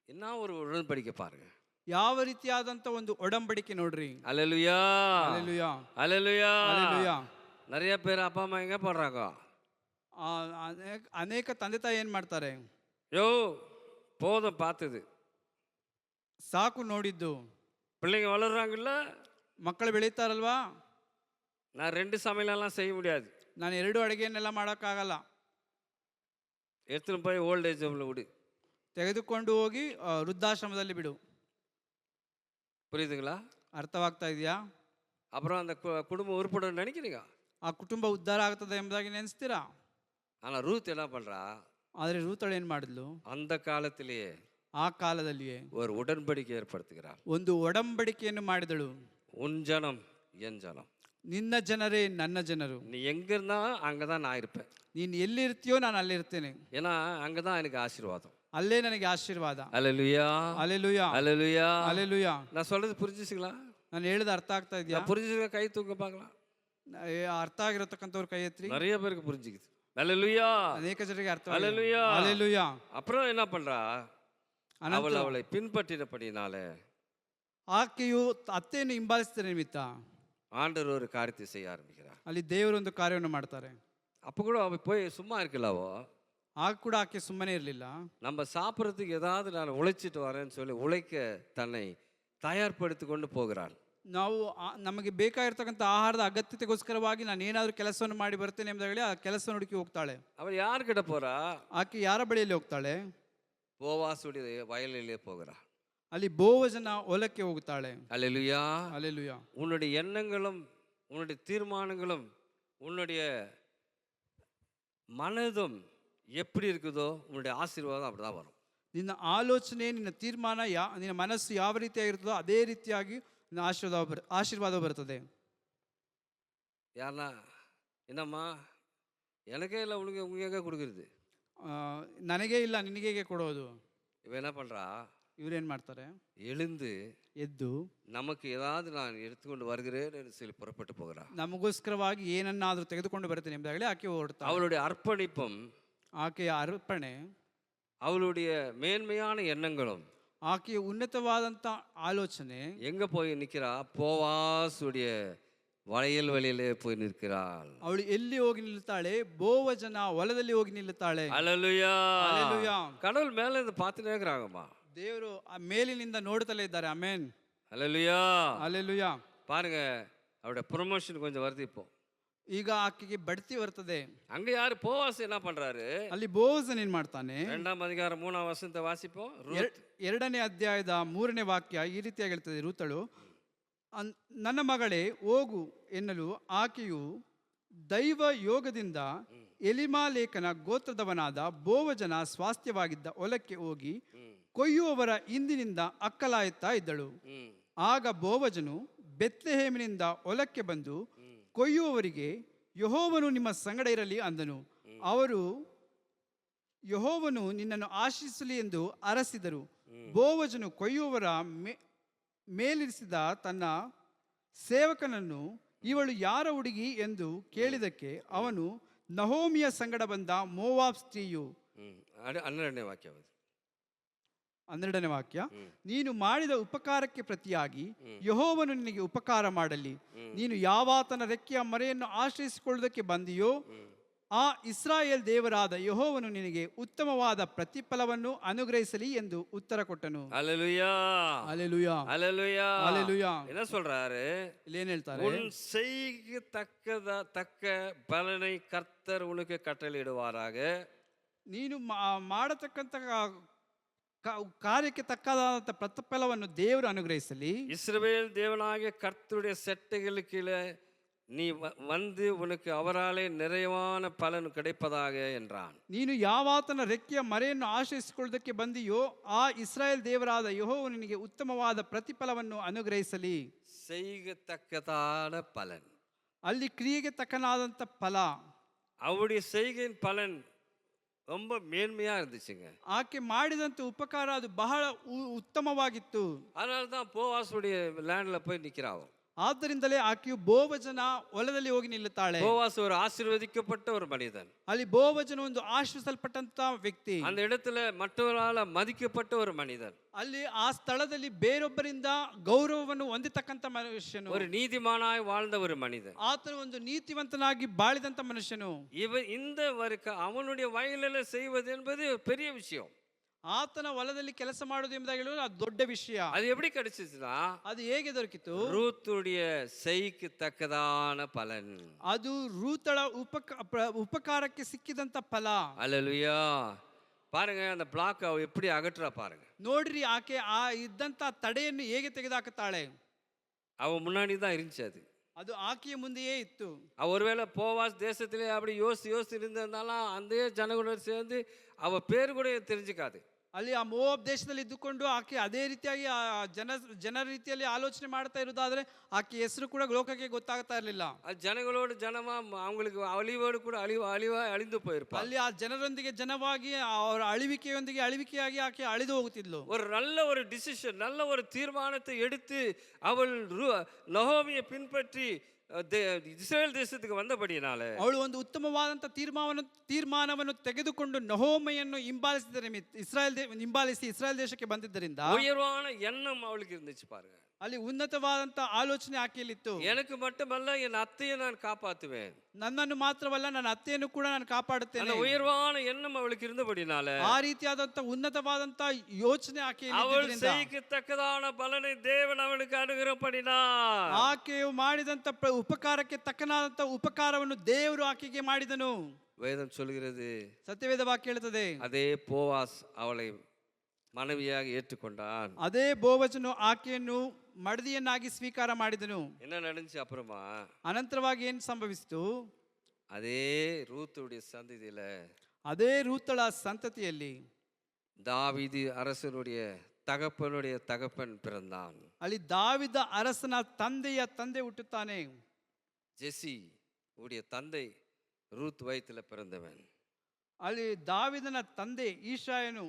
என்ன ஒரு உடன்படிக்கை பாருங்க. ಯಾವ ರೀತಿಯಾದಂತ ಒಂದು ಒಡಂಬಡಿಕೆ ನೋಡ್ರಿ. அல்லேலூயா, அல்லேலூயா, அல்லேலூயா, அல்லேலூயா. நிறைய பேர் அப்பா அம்மா எங்க போடுறாங்க? ಅನೇಕ ತಂದೆ ತಾಯಿ ಏನ್ ಮಾಡ್ತಾರೆ? யோ போதும் பார்த்தது, ಸಾಕು ನೋಡಿದ್ದು. பிள்ளைங்க வளர்றாங்கல்ல, ಮಕ್ಕಳು ಬೆಳೀತಾರಲ್ವಾ? நான் 2 சமையலெல்லாம் செய்ய முடியாது, ನಾನು 2 ಅಡುಗೆಯನ್ನೆಲ್ಲ ಮಾಡೋಕ್ಕಾಗಲ್ಲ, எடுத்துன்னு போய் ஓல்ಡ್ ஏஜ் ஹோம்ல விடு, ತೆಗೆದುಕೊಂಡು ಹೋಗಿ ವೃದ್ಧಾಶ್ರಮದಲ್ಲಿ ಬಿಡು. புரியுதுங்களா? ಅರ್ಥವಾಗ್ತಾ ಇದೆಯಾ? அப்புறம் அந்த குடும்பம் உருப்படும் நினைக்கிறீங்க? ಆ ಕುಟುಂಬ ಉದ್ಧಾರ ಆಗ್ತದೆ ಎಂಬುದಾಗಿ ನೆನೆಸ್ತೀರಾ? ஆனா ரூத் என்ன பண்றா? ಆದ್ರೆ ರೂತಳು ಏನ್ ಮಾಡಿದ್ಲು? அந்த காலத்திலேயே ಆ ಕಾಲದಲ್ಲಿಯೇ ஒரு உடன்படிக்கை ஏற்படுத்துகிறார். ಒಂದು ಒಡಂಬಡಿಕೆಯನ್ನು ಮಾಡಿದಳು. உன் ஜனம் என் ஜனம், ನಿನ್ನ ಜನರೇ ನನ್ನ ಜನರು. நீ எங்க இருந்தா அங்கதான் நான் இருப்பேன். ನೀನು ಎಲ್ಲಿರ್ತೀಯೋ ನಾನು ಅಲ್ಲಿರ್ತೇನೆ. ஏன்னா அங்கதான் எனக்கு ஆசீர்வாதம். ಅಲ್ಲೇ ನನಗೆ ಆಶೀರ್ವಾದ. அல்லேலூயா, அல்லேலೂಯಾ, அல்லேலூயா, அல்லேலೂಯಾ. நான் சொல்றது புரிஞ்சுச்சுங்களா? ನಾನು ಹೇಳಿದ ಅರ್ಥ ಆಗ್ತಾ ಇದೆಯಾ? புரிஞ்சுக்க கை தூக்க பார்க்கலாம். ಅರ್ಥ ಆಗಿರತಕ್ಕಂಥವ್ರು ಕೈ ಎತ್ತಿ. நிறைய பேருக்கு புரிஞ்சுக்குது. அல்லேலூயா, ಅನೇಕ ಜನರಿಗೆ ಅರ್ಥ. அல்லேலூயா, அல்லேலூயா. அப்புறம் என்ன பண்றா? அவளை பின்பற்றினபடினாலே ಆಕೆಯು ಅತ್ತೆಯನ್ನು ಹಿಂಬಾಲಿಸಿದ ನಿಮಿತ್ತ ஆண்டவர் ஒரு காரியத்தை செய்ய ஆரம்பிக்கிறார். ಅಲ್ಲಿ ದೇವರು ಒಂದು ಕಾರ್ಯವನ್ನು ಮಾಡ್ತಾರೆ. அப்ப கூட அவ போய் சும்மா இருக்கலாவோ? ಆಗ ಕೂಡ ಆಕೆ ಸುಮ್ಮನೆ ಇರಲಿಲ್ಲ. நம்ம சாப்பிட்றதுக்கு ஏதாவது நான் உழைச்சிட்டு வரேன்னு சொல்லி உழைக்க தன்னை தயார்படுத்தி கொண்டு போகிறாள். ನಾವು ನಮಗೆ ಬೇಕಾಗಿರ್ತಕ್ಕಂಥ ಆಹಾರದ ಅಗತ್ಯತೆಗೋಸ್ಕರವಾಗಿ ನಾನು ಏನಾದರೂ ಕೆಲಸವನ್ನು ಮಾಡಿ ಬರ್ತೇನೆ ಎಂಬುದಾಗಿ ಆ ಕೆಲಸವನ್ನು ಹುಡುಕಿ ಹೋಗ್ತಾಳೆ. அவள் யார்கிட்ட போறா? ಆಕೆ ಯಾರ ಬಳಿಯಲ್ಲಿ ಹೋಗ್ತಾಳೆ? போவாசுடைய வயலிலே போகிறாள். ಅಲ್ಲಿ ಬೋವಜನ ಹೊಲಕ್ಕೆ ಹೋಗ್ತಾಳೆ. அல்லேலூயா, அல்லேலூயா. உன்னுடைய எண்ணங்களும் உன்னுடைய தீர்மானங்களும் உன்னுடைய மனதும் எப்படி இருக்குதோ உன்னுடைய ஆசீர்வாதம் அப்படிதான் வரும். ನಿನ್ನ ಆಲೋಚನೆ, ನಿನ್ನ ತೀರ್ಮಾನ, ನಿನ್ನ ಮನಸ್ಸು ಯಾವ ರೀತಿಯಾಗಿರ್ತದೋ ಅದೇ ರೀತಿಯಾಗಿ ನಿನ್ನ ಆಶೀರ್ವಾದ ಬರ್ತದೆ. யாருன்னா என்னம்மா எனக்கே இல்லை, உனக்கு எங்கே கொடுக்குறது? ನನಗೇ ಇಲ್ಲ ನಿನಗೆ ಹೇಗೆ ಕೊಡೋದು? இவன் என்ன பண்றா, ಇವರೇನು ಮಾಡ್ತಾರೆ? எழுந்து ಎದ್ದು நமக்கு ஏதாவது நான் எடுத்துக்கொண்டு வருகிறேன் என்று சொல்லி புறப்பட்டு போகிறார். ನಮಗೋಸ್ಕರವಾಗಿ ಏನನ್ನಾದರೂ ತೆಗೆದುಕೊಂಡು ಬರುತ್ತೇನೆ ಎಂಬುದಾಗಲೇ ಆಕೆ ಹೊರಡ್ತಾಳೆ. அவளுடைய ಅರ್ಪಣಿப்பும் ಆಕೆಯ ಅರ್ಪಣೆ, அவளுடைய மேன்மையான எண்ணங்களும் ಆಕೆಯ ಉನ್ನತವಾದಂಥ ಆಲೋಚನೆ எங்க போய் நிக்கிறா? போவாசுடைய வளையல் வழியிலே போய் நிற்கிறாள். ಅವಳು ಎಲ್ಲಿ ಹೋಗಿ ನಿಲ್ಲುತ್ತಾಳೆ? ಬೋವಜನ ಹೊಲದಲ್ಲಿ ಹೋಗಿ ನಿಲ್ಲುತ್ತಾಳೆ. அல்லேலூயா. ಹಲ್ಲೆಲೂಯಾ. கடவுள் மேல இருந்து பார்த்துட்டே இருக்கிறாங்கம்மா. ದೇವರು ಆ ಮೇಲಿನಿಂದ ನೋಡ್ತಲೇ ಇದ್ದಾರೆ. ಆಮೆನ್. அல்லேலூயா. ಹಲ್ಲೆಲೂಯಾ. பாருங்க, அவருடைய ப்ரொமோஷன் கொஞ்சம் வருது இப்போ. ಈಗ ಆಕೆಗೆ ಬಡ್ತಿ ಬರ್ತದೆ. அங்க யாரு? போவாஸ் என்ன பண்றாரு? ಅಲ್ಲಿ ಬೋವಜನ್ ಏನ್ ಮಾಡ್ತಾನೆ? 2ாம் அதிகாரம் 3ாம் வசனத்தை வாசிப்போம். ரூத் 2ನೇ ಅಧ್ಯಾಯದ 3ನೇ ವಾಕ್ಯ ಈ ರೀತಿಯಾಗಿ ಹೇಳ್ತದೆ. ರೂತಳು, ನನ್ನ ಮಗಳೇ ಹೋಗು ಎನ್ನಲು ಆಕೆಯು ದೈವ ಯೋಗದಿಂದ ಎಲಿಮಾಲೇಕನ ಗೋತ್ರದವನಾದ ಬೋವಜನ ಸ್ವಾಸ್ಥ್ಯವಾಗಿದ್ದ ಹೊಲಕ್ಕೆ ಹೋಗಿ ಕೊಯ್ಯುವವರ ಹಿಂದಿನಿಂದ ಅಕ್ಕಲಾಯುತ್ತಾ ಇದ್ದಳು. ಆಗ ಬೋವಜನು ಬೆತ್ಲೆಹೇಮಿನಿಂದ ಹೊಲಕ್ಕೆ ಬಂದು ಕೊಯ್ಯುವವರಿಗೆ, ಯೆಹೋವನು ನಿಮ್ಮ ಸಂಗಡ ಇರಲಿ ಅಂದನು. ಅವರು, ಯೆಹೋವನು ನಿನ್ನನ್ನು ಆಶೀರ್ವದಿಸಲಿ ಎಂದು ಅರಸಿದರು. ಬೋವಜನು ಕೊಯ್ಯುವವರ ಮೇಲಿರಿಸಿದ ತನ್ನ ಸೇವಕನನ್ನು, ಇವಳು ಯಾರ ಹುಡುಗಿ ಎಂದು ಕೇಳಿದಕ್ಕೆ ಅವನು, ನಹೋಮಿಯ ಸಂಗಡ ಬಂದ ಮೋವಾಬ್ ಸ್ತ್ರೀಯು. 12ನೇ ವಾಕ್ಯ. 12ನೇ ವಾಕ್ಯ. ನೀನು ಮಾಡಿದ ಉಪಕಾರಕ್ಕೆ ಪ್ರತಿಯಾಗಿ ಯೆಹೋವನು ನಿನಗೆ ಉಪಕಾರ ಮಾಡಲಿ. ನೀನು ಯಾವಾತನ ರೆಕ್ಕೆಯ ಮರೆಯನ್ನು ಆಶ್ರಯಿಸಿಕೊಳ್ಳುವುದಕ್ಕೆ ಬಂದಿಯೋ ಆ ಇಸ್ರಾಯೇಲ್ ದೇವರಾದ ಯೆಹೋವನು ನಿನಗೆ ಉತ್ತಮವಾದ ಪ್ರತಿಫಲವನ್ನು ಅನುಗ್ರಹಿಸಲಿ ಎಂದು ಉತ್ತರ ಕೊಟ್ಟನು. அல்லேலூயா. ಹಲ್ಲೆಲೂಯಾ. அல்லேலூயா. ಹಲ್ಲೆಲೂಯಾ. என்ன சொல்றாரு? ಇಲ್ಲಿ ಏನ್ ಹೇಳ್ತಾರೆ? உன் செய்யத்தக்க பலனை கர்த்தர் உனக்கு கட்டளையிடுவாராக. ನೀನು ಮಾಡತಕ್ಕಂತ ಕಾರ್ಯಕ್ಕೆ ತಕ್ಕದಾದಂಥ ಪ್ರತಿಫಲವನ್ನು ದೇವರು ಅನುಗ್ರಹಿಸಲಿ. இஸ்ரவேல் தேவனாகிய கர்த்தருடைய செட்டைகளுக்கு கீழே நீ வந்து உனக்கு அவராலே நிறைவான பலன் கிடைப்பதாக என்றான். ನೀನು ಯಾವಾತನ ರೆಕ್ಕೆಯ ಮರೆಯನ್ನು ಆಶ್ರಯಿಸಿಕೊಳ್ಳುವುದಕ್ಕೆ ಬಂದಿಯೋ ಆ ಇಸ್ರಾಯೇಲ್ ದೇವರಾದ ಯೆಹೋವನು ನಿನಗೆ ಉತ್ತಮವಾದ ಪ್ರತಿಫಲವನ್ನು ಅನುಗ್ರಹಿಸಲಿ. செய்யத்தக்கதான பலன், ಅಲ್ಲಿ ಕ್ರಿಯೆಗೆ ತಕ್ಕನಾದಂಥ ಫಲ. அவருடைய செய்கையின் பலன் ரொம்ப மேன்மையா இருந்துச்சுங்க. ಆಕೆ ಮಾಡಿದಂಥ ಉಪಕಾರ ಅದು ಬಹಳ ಉತ್ತಮವಾಗಿತ್ತು. அதனால தான் போவாசுடைய லேண்ட்ல போய் நிக்கிறாவோ. ಆದ್ದರಿಂದಲೇ ಆಕೆಯು ಬೋವಜನ ಹೊಲದಲ್ಲಿ ಹೋಗಿ ನಿಲ್ಲುತ್ತಾಳೆ. போவாஸ் ஒரு ஆசீர்வதிக்கப்பட்ட ஒரு மனிதன். ಅಲ್ಲಿ ಬೋವಜನ ಒಂದು ಆಶೀರ್ವದಿಸಲ್ಪಟ್ಟಂತ ವ್ಯಕ್ತಿ. அந்த இடத்துல மற்றவர்களால மதிக்கப்பட்ட ஒரு மனிதன். ಅಲ್ಲಿ ಆ ಸ್ಥಳದಲ್ಲಿ ಬೇರೊಬ್ಬರಿಂದ ಗೌರವವನ್ನು ಹೊಂದಿತಕ್ಕಂತ ಮನುಷ್ಯನು. ஒரு நீதிமானாய் வாழ்ந்த ஒரு மனிதன். ಆತನು ಒಂದು ನೀತಿವಂತನಾಗಿ ಬಾಳಿದಂತ ಮನುಷ್ಯನು. இந்த அவனுடைய வயலில் செய்வது என்பது பெரிய விஷயம். ಆತನ ಹೊಲದಲ್ಲಿ ಕೆಲಸ ಮಾಡುವುದು ಎಂಬುದಾಗಿ ಹೇಳುವುದು ಅದು ದೊಡ್ಡ ವಿಷಯ. அது எப்படி கிடைச்சிச்சுன்னா, ಅದು ಹೇಗೆ ದೊರಕಿತು? ரூத்துடைய செய்க்கு தக்கதான பலன். ಅದು ರೂತಳ ಉಪಕಾರಕ್ಕೆ ಸಿಕ್ಕಿದಂತ ಫಲ. அல்லேலூயா. பாருங்க, அந்த பிளாக் அவ எப்படி அகற்றா பாருங்க. ನೋಡ್ರಿ, ಆಕೆ ಆ ಇದ್ದಂತ ತಡೆಯನ್ನು ಹೇಗೆ ತೆಗೆದುಹಾಕುತ್ತಾಳೆ. அவ முன்னாடி தான் இருந்துச்சு. ಅದು ಆಕೆಯ ಮುಂದೆಯೇ ಇತ್ತು. ஒருவேளை போவாஸ் தேசத்திலே அப்படி யோசித்து இருந்திருந்தாலும் அந்த ஜனங்களோடு சேர்ந்து அவ பேர் கூட தெரிஞ்சுக்காது. ಅಲ್ಲಿ ಆ ಮೋವಾಬ್ ದೇಶದಲ್ಲಿ ಇದ್ದುಕೊಂಡು ಆಕೆ ಅದೇ ರೀತಿಯಾಗಿ ಆ ಜನರ ರೀತಿಯಲ್ಲಿ ಆಲೋಚನೆ ಮಾಡ್ತಾ ಇರೋದಾದ್ರೆ ಆಕೆ ಹೆಸರು ಕೂಡ ಲೋಕಕ್ಕೆ ಗೊತ್ತಾಗ್ತಾ ಇರಲಿಲ್ಲ. ಜನಗಳೋடு ಜನமா அவங்களுக்கு அழிவோடு கூட அழிந்து போயிருப்பாள். ಅಲ್ಲಿ ಆ ಜನರೊಂದಿಗೆ ಜನವಾಗಿ ಅವರ ಅಳಿವಿಕೆಯೊಂದಿಗೆ ಅಳಿವಿಕೆಯಾಗಿ ಆಕೆ ಅಳಿದು ಹೋಗುತ್ತಿದ್ಲು. ஒரு நல்ல ஒரு டிசிஷன், நல்ல ஒரு தீர்மானத்தை எடுத்து அவள் நகோமியை பின்பற்றி ಇಸ್ರಾಯೇಲ್ ದೇಶಕ್ಕೆ ಬಂದಬಡಿನಾಲೆ ಅವಳು ಒಂದು ಉತ್ತಮವಾದಂತ ತೀರ್ಮಾನವನ್ನು ತೆಗೆದುಕೊಂಡು ನಹೋಮಿಯನ್ನು ಹಿಂಬಾಲಿಸಿದ ಹಿಂಬಾಲಿಸಿ ಇಸ್ರಾಯೇಲ್ ದೇಶಕ್ಕೆ ಬಂದಿದ್ದರಿಂದ ಉಯರ್ವಾன எண்ணம் அவளுக்கு இருந்துச்சு பாருங்க. ಅಲ್ಲಿ ಉನ್ನತವಾದಂತ ಆಲೋಚನೆ ಆಕೆಯಲ್ಲಿತ್ತು. எனக்கு மட்டுமல்ல, என் அத்தையை நான் காப்பாற்றுவேன். ನನ್ನನ್ನು ಮಾತ್ರವಲ್ಲ, ನನ್ನ ಅತ್ತೆಯನ್ನು ಕೂಡ ನಾನು ಕಾಪಾಡುತ್ತೇನೆ. ಉಯರ್ವಾன எண்ணம் ಅವಳಿಗೆ இருந்தபடினால ಆ ರೀತಿಯಾದಂತ ಉನ್ನತವಾದಂತ ಯೋಚನೆ ಆಕೆಯಲ್ಲಿ ಅವಳು செய்யத்தக்கதான பலனை தேவன் அவளுக்கு ಅನುಗ್ರಹಪಡಿನಾர். ಆಕೆಯು ಮಾಡಿದಂತ ಉಪಕಾರಕ್ಕೆ ತಕ್ಕನಾದಂತ ಉಪಕಾರವನ್ನು ದೇವರು ಆಕೆಗೆ ಮಾಡಿದನು. வேதம் சொல்கிறது, ಸತ್ಯವೇದ ವಾಕ್ಯ ಹೇಳುತ್ತದೆ, அதே போவாஸ் ಅವளை ಮನವಿಯಾಗಿ ಏற்றுಕೊಂಡಾன். ಅದೇ ಬೋವಜನು ಆಕೆಯನ್ನು ಮಡದಿಯನ್ನಾಗಿ ಸ್ವೀಕಾರ ಮಾಡಿದನು. என்ன நடந்துச்சு அப்புறமா? ಅನಂತರವಾಗಿ ಏನು ಸಂಭವಿಸಿತು? அதே ரூத்துடைய சந்ததியில, ಅದೇ ರೂತಳ ಸಂತತಿಯಲ್ಲಿ தாவீது அரசனுடைய தகப்பனுடைய தகப்பன் பிறந்தான். ಅಲ್ಲಿ ದಾವಿದ ಅರಸನ ತಂದೆಯ ತಂದೆ ಹುಟ್ಟುತ್ತಾನೆ. ஜெசி உடைய தந்தை ரூத் வயித்துல பிறந்தவன். ಅಲ್ಲಿ ದಾವಿದನ ತಂದೆ ಈಶಾಯನು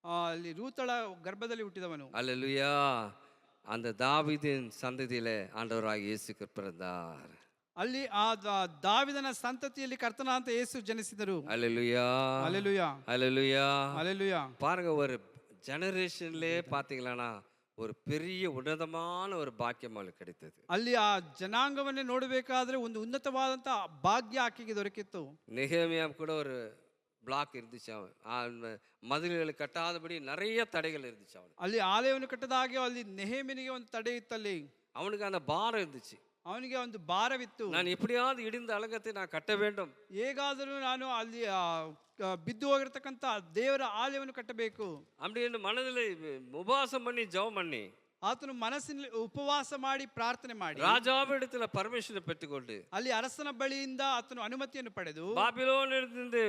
ಅಲ್ಲಿ ರೂತಳ ಗರ್ಭದಲ್ಲಿ ಹುಟ್ಟಿದವನು. அல்லேலூயா. அந்த தாவீதின் சந்ததியிலே ஆண்டவராகிய இயேசு பிறந்தார். ಅಲ್ಲಿ ದಾವಿದನ ಸಂತತಿಯಲ್ಲಿ ಕರ್ತನಾದ ಯೇಸು ಜನಿಸಿದರು. அல்லேலூயா. ಹಲ್ಲೆಲೂಯಾ. அல்லேலூயா. ಹಲ್ಲೆಲೂಯಾ. பாருங்க, ஒரு ஜெனரேஷன்லயே பாத்தீங்களா ஒரு பெரிய உன்னதமான ஒரு பாக்கியம் அவளுக்கு கிடைத்தது. ಅಲ್ಲಿ ಆ ಜನಾಂಗವನ್ನೇ ನೋಡಬೇಕಾದ್ರೆ ಒಂದು ಉನ್ನತವಾದಂತ ಭಾಗ್ಯ ಆಕೆಗೆ ದೊರಕಿತ್ತು. நெகேமியா கூட ஒரு பிளாக் இருந்துச்சு. அவன் மதில்களை கட்டாதபடி நிறைய தடைகள் இருந்துச்சு அவனுக்கு. ಅಲ್ಲಿ ಆಲಯವನ್ನು ಕಟ್ಟದಾಗೆ ಅಲ್ಲಿ ನೆಹೆಮೀಯನಿಗೆ ಒಂದು ತಡೆ ಇತ್ತಲ್ಲಿ. அவனுக்கு அந்த பாரம் இருந்துச்சு. ಅವನಿಗೆ ಒಂದು ಭಾರವಿತ್ತು. நான் எப்படியாவது இடிந்த அலங்கத்தை நான் கட்ட வேண்டும். ಹೇಗಾದರೂ ನಾನು ಅಲ್ಲಿ ಬಿದ್ದು ಹೋಗಿರ್ತಕ್ಕಂಥ ದೇವರ ಆಲಯವನ್ನು ಕಟ್ಟಬೇಕು அப்படின்னு மனதில் உபவாசம் பண்ணி ஜெபம் பண்ணி ಆತನು ಮನಸ್ಸಿನಲ್ಲಿ ಉಪವಾಸ ಮಾಡಿ ಪ್ರಾರ್ಥನೆ ಮಾಡಿ ராஜாவிடத்துல பர்மிஷனை பெற்றுக்கொண்டு ಅಲ್ಲಿ ಅರಸನ ಬಳಿಯಿಂದ ಆತನು ಅನುಮತಿಯನ್ನು ಪಡೆದು பாபிலோனிலிருந்து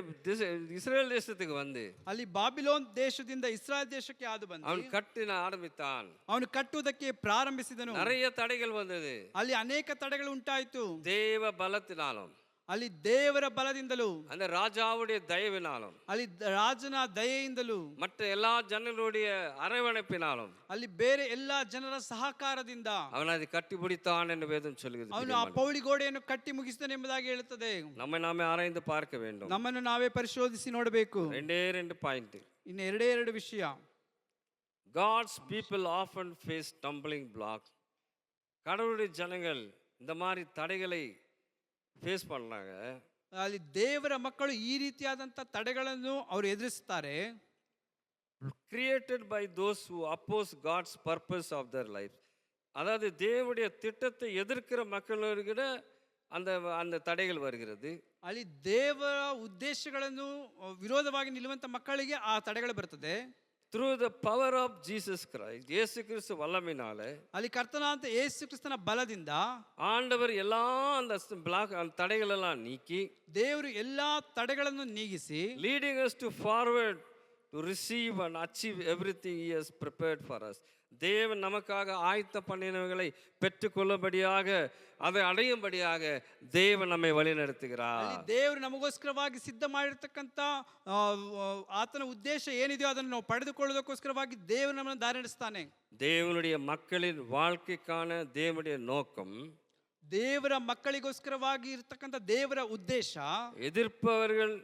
இஸ்ரேல் தேசத்துக்கு வந்து ಅಲ್ಲಿ ಬಾಬಿಲೋನ್ ದೇಶದಿಂದ ಇಸ್ರಾಯೇಲ್ ದೇಶಕ್ಕೆ ಹಾದು ಬಂದು அவன் கட்டின ஆரம்பித்தான். ಅವನು ಕಟ್ಟುವುದಕ್ಕೆ ಪ್ರಾರಂಭಿಸಿದನು. நிறைய தடைகள் வந்தது. ಅಲ್ಲಿ ಅನೇಕ ತಡೆಗಳು ಉಂಟಾಯಿತು. தேவ பலத்தினாலும் ಅಲ್ಲಿ ದೇವರ ಬಲದಿಂದಲೂ அந்த ராஜாவுடைய தயவினாலும் ಅಲ್ಲಿ ರಾಜನ ದಯೆಯಿಂದಲೂ மற்ற எல்லா ஜனங்களுடைய அரவணைப்பினாலும் ಅಲ್ಲಿ ಬೇರೆ ಎಲ್ಲಾ ಜನರ ಸಹಕಾರದಿಂದ அவன் அதை கட்டி பிடித்தான் என்று வேதம் சொல்கிறது. ಅವನು ಆ ಪೌಳಿ ಗೋಡೆಯನ್ನು ಕಟ್ಟಿ ಮುಗಿಸಿದನೆಂಬುದಾಗಿ ಹೇಳುತ್ತದೆ. நம்மை நாமே ஆராய்ந்து பார்க்க வேண்டும். ನಮ್ಮನ್ನು ನಾವೇ ಪರಿಶೋಧಿಸಿ ನೋಡಬೇಕು. ரெண்டு பாயிண்ட். ಇನ್ನು ಎರಡು ವಿಷಯ. God's people often face stumbling block. கடவுளுடைய ஜனங்கள் இந்த மாதிரி தடைகளை ಫೇಸ್ பண்ணாங்க. ಅಲ್ಲಿ ದೇವರ ಮಕ್ಕಳು ಈ ರೀತಿಯಾದಂಥ ತಡೆಗಳನ್ನು ಅವರು ಎದುರಿಸುತ್ತಾರೆ. Created by those who oppose God's purpose of their life. அதாவது தேவனுடைய திட்டத்தை எதிர்க்கிற மக்களிட அந்த அந்த தடைகள் வருகிறது. ಅಲ್ಲಿ ದೇವರ ಉದ್ದೇಶಗಳನ್ನು ವಿರೋಧವಾಗಿ ನಿಲ್ಲುವಂತ ಮಕ್ಕಳಿಗೆ ಆ ತಡೆಗಳು ಬರ್ತದೆ. through the power of Jesus Christ, இயேசு கிறிஸ்து வல்லமையினாலே ಅಲ್ಲಿ ಕರ್ತನಾದ ಯೇಸು ಕ್ರಿಸ್ತನ ಬಲದಿಂದ ஆண்டவர் எல்லா அந்த பிளாக் அந்த தடைகள் எல்லாம் நீக்கி ದೇವರು ಎಲ್ಲಾ ತಡೆಗಳನ್ನು ನೀಗಿಸಿ leading us to forward to receive and achieve everything he has prepared for us. தேவன் நமக்காக ஆயத்த பண்ணினவைகளை பெற்றுக்கொள்ளும்படியாக அதை அடையும்படியாக தேவன் நம்மை வழி நடத்துகிறார். ದೇವರು ನಮಗೋಸ್ಕರವಾಗಿ ಸಿದ್ಧ ಮಾಡಿರ್ತಕ್ಕಂಥ ಆತನ ಉದ್ದೇಶ ಏನಿದೆಯೋ ಅದನ್ನು ನಾವು ಪಡೆದುಕೊಳ್ಳೋದಕ್ಕೋಸ್ಕರವಾಗಿ ದೇವರು ನಮ್ಮನ್ನು ದಾರಿ ನಡೆಸ್ತಾನೆ. தேவனுடைய மக்களின் வாழ்க்கைக்கான தேவனுடைய நோக்கம், ದೇವರ ಮಕ್ಕಳಿಗೋಸ್ಕರವಾಗಿ ಇರತಕ್ಕಂಥ ದೇವರ ಉದ್ದೇಶ, எதிர்ப்பவர்கள்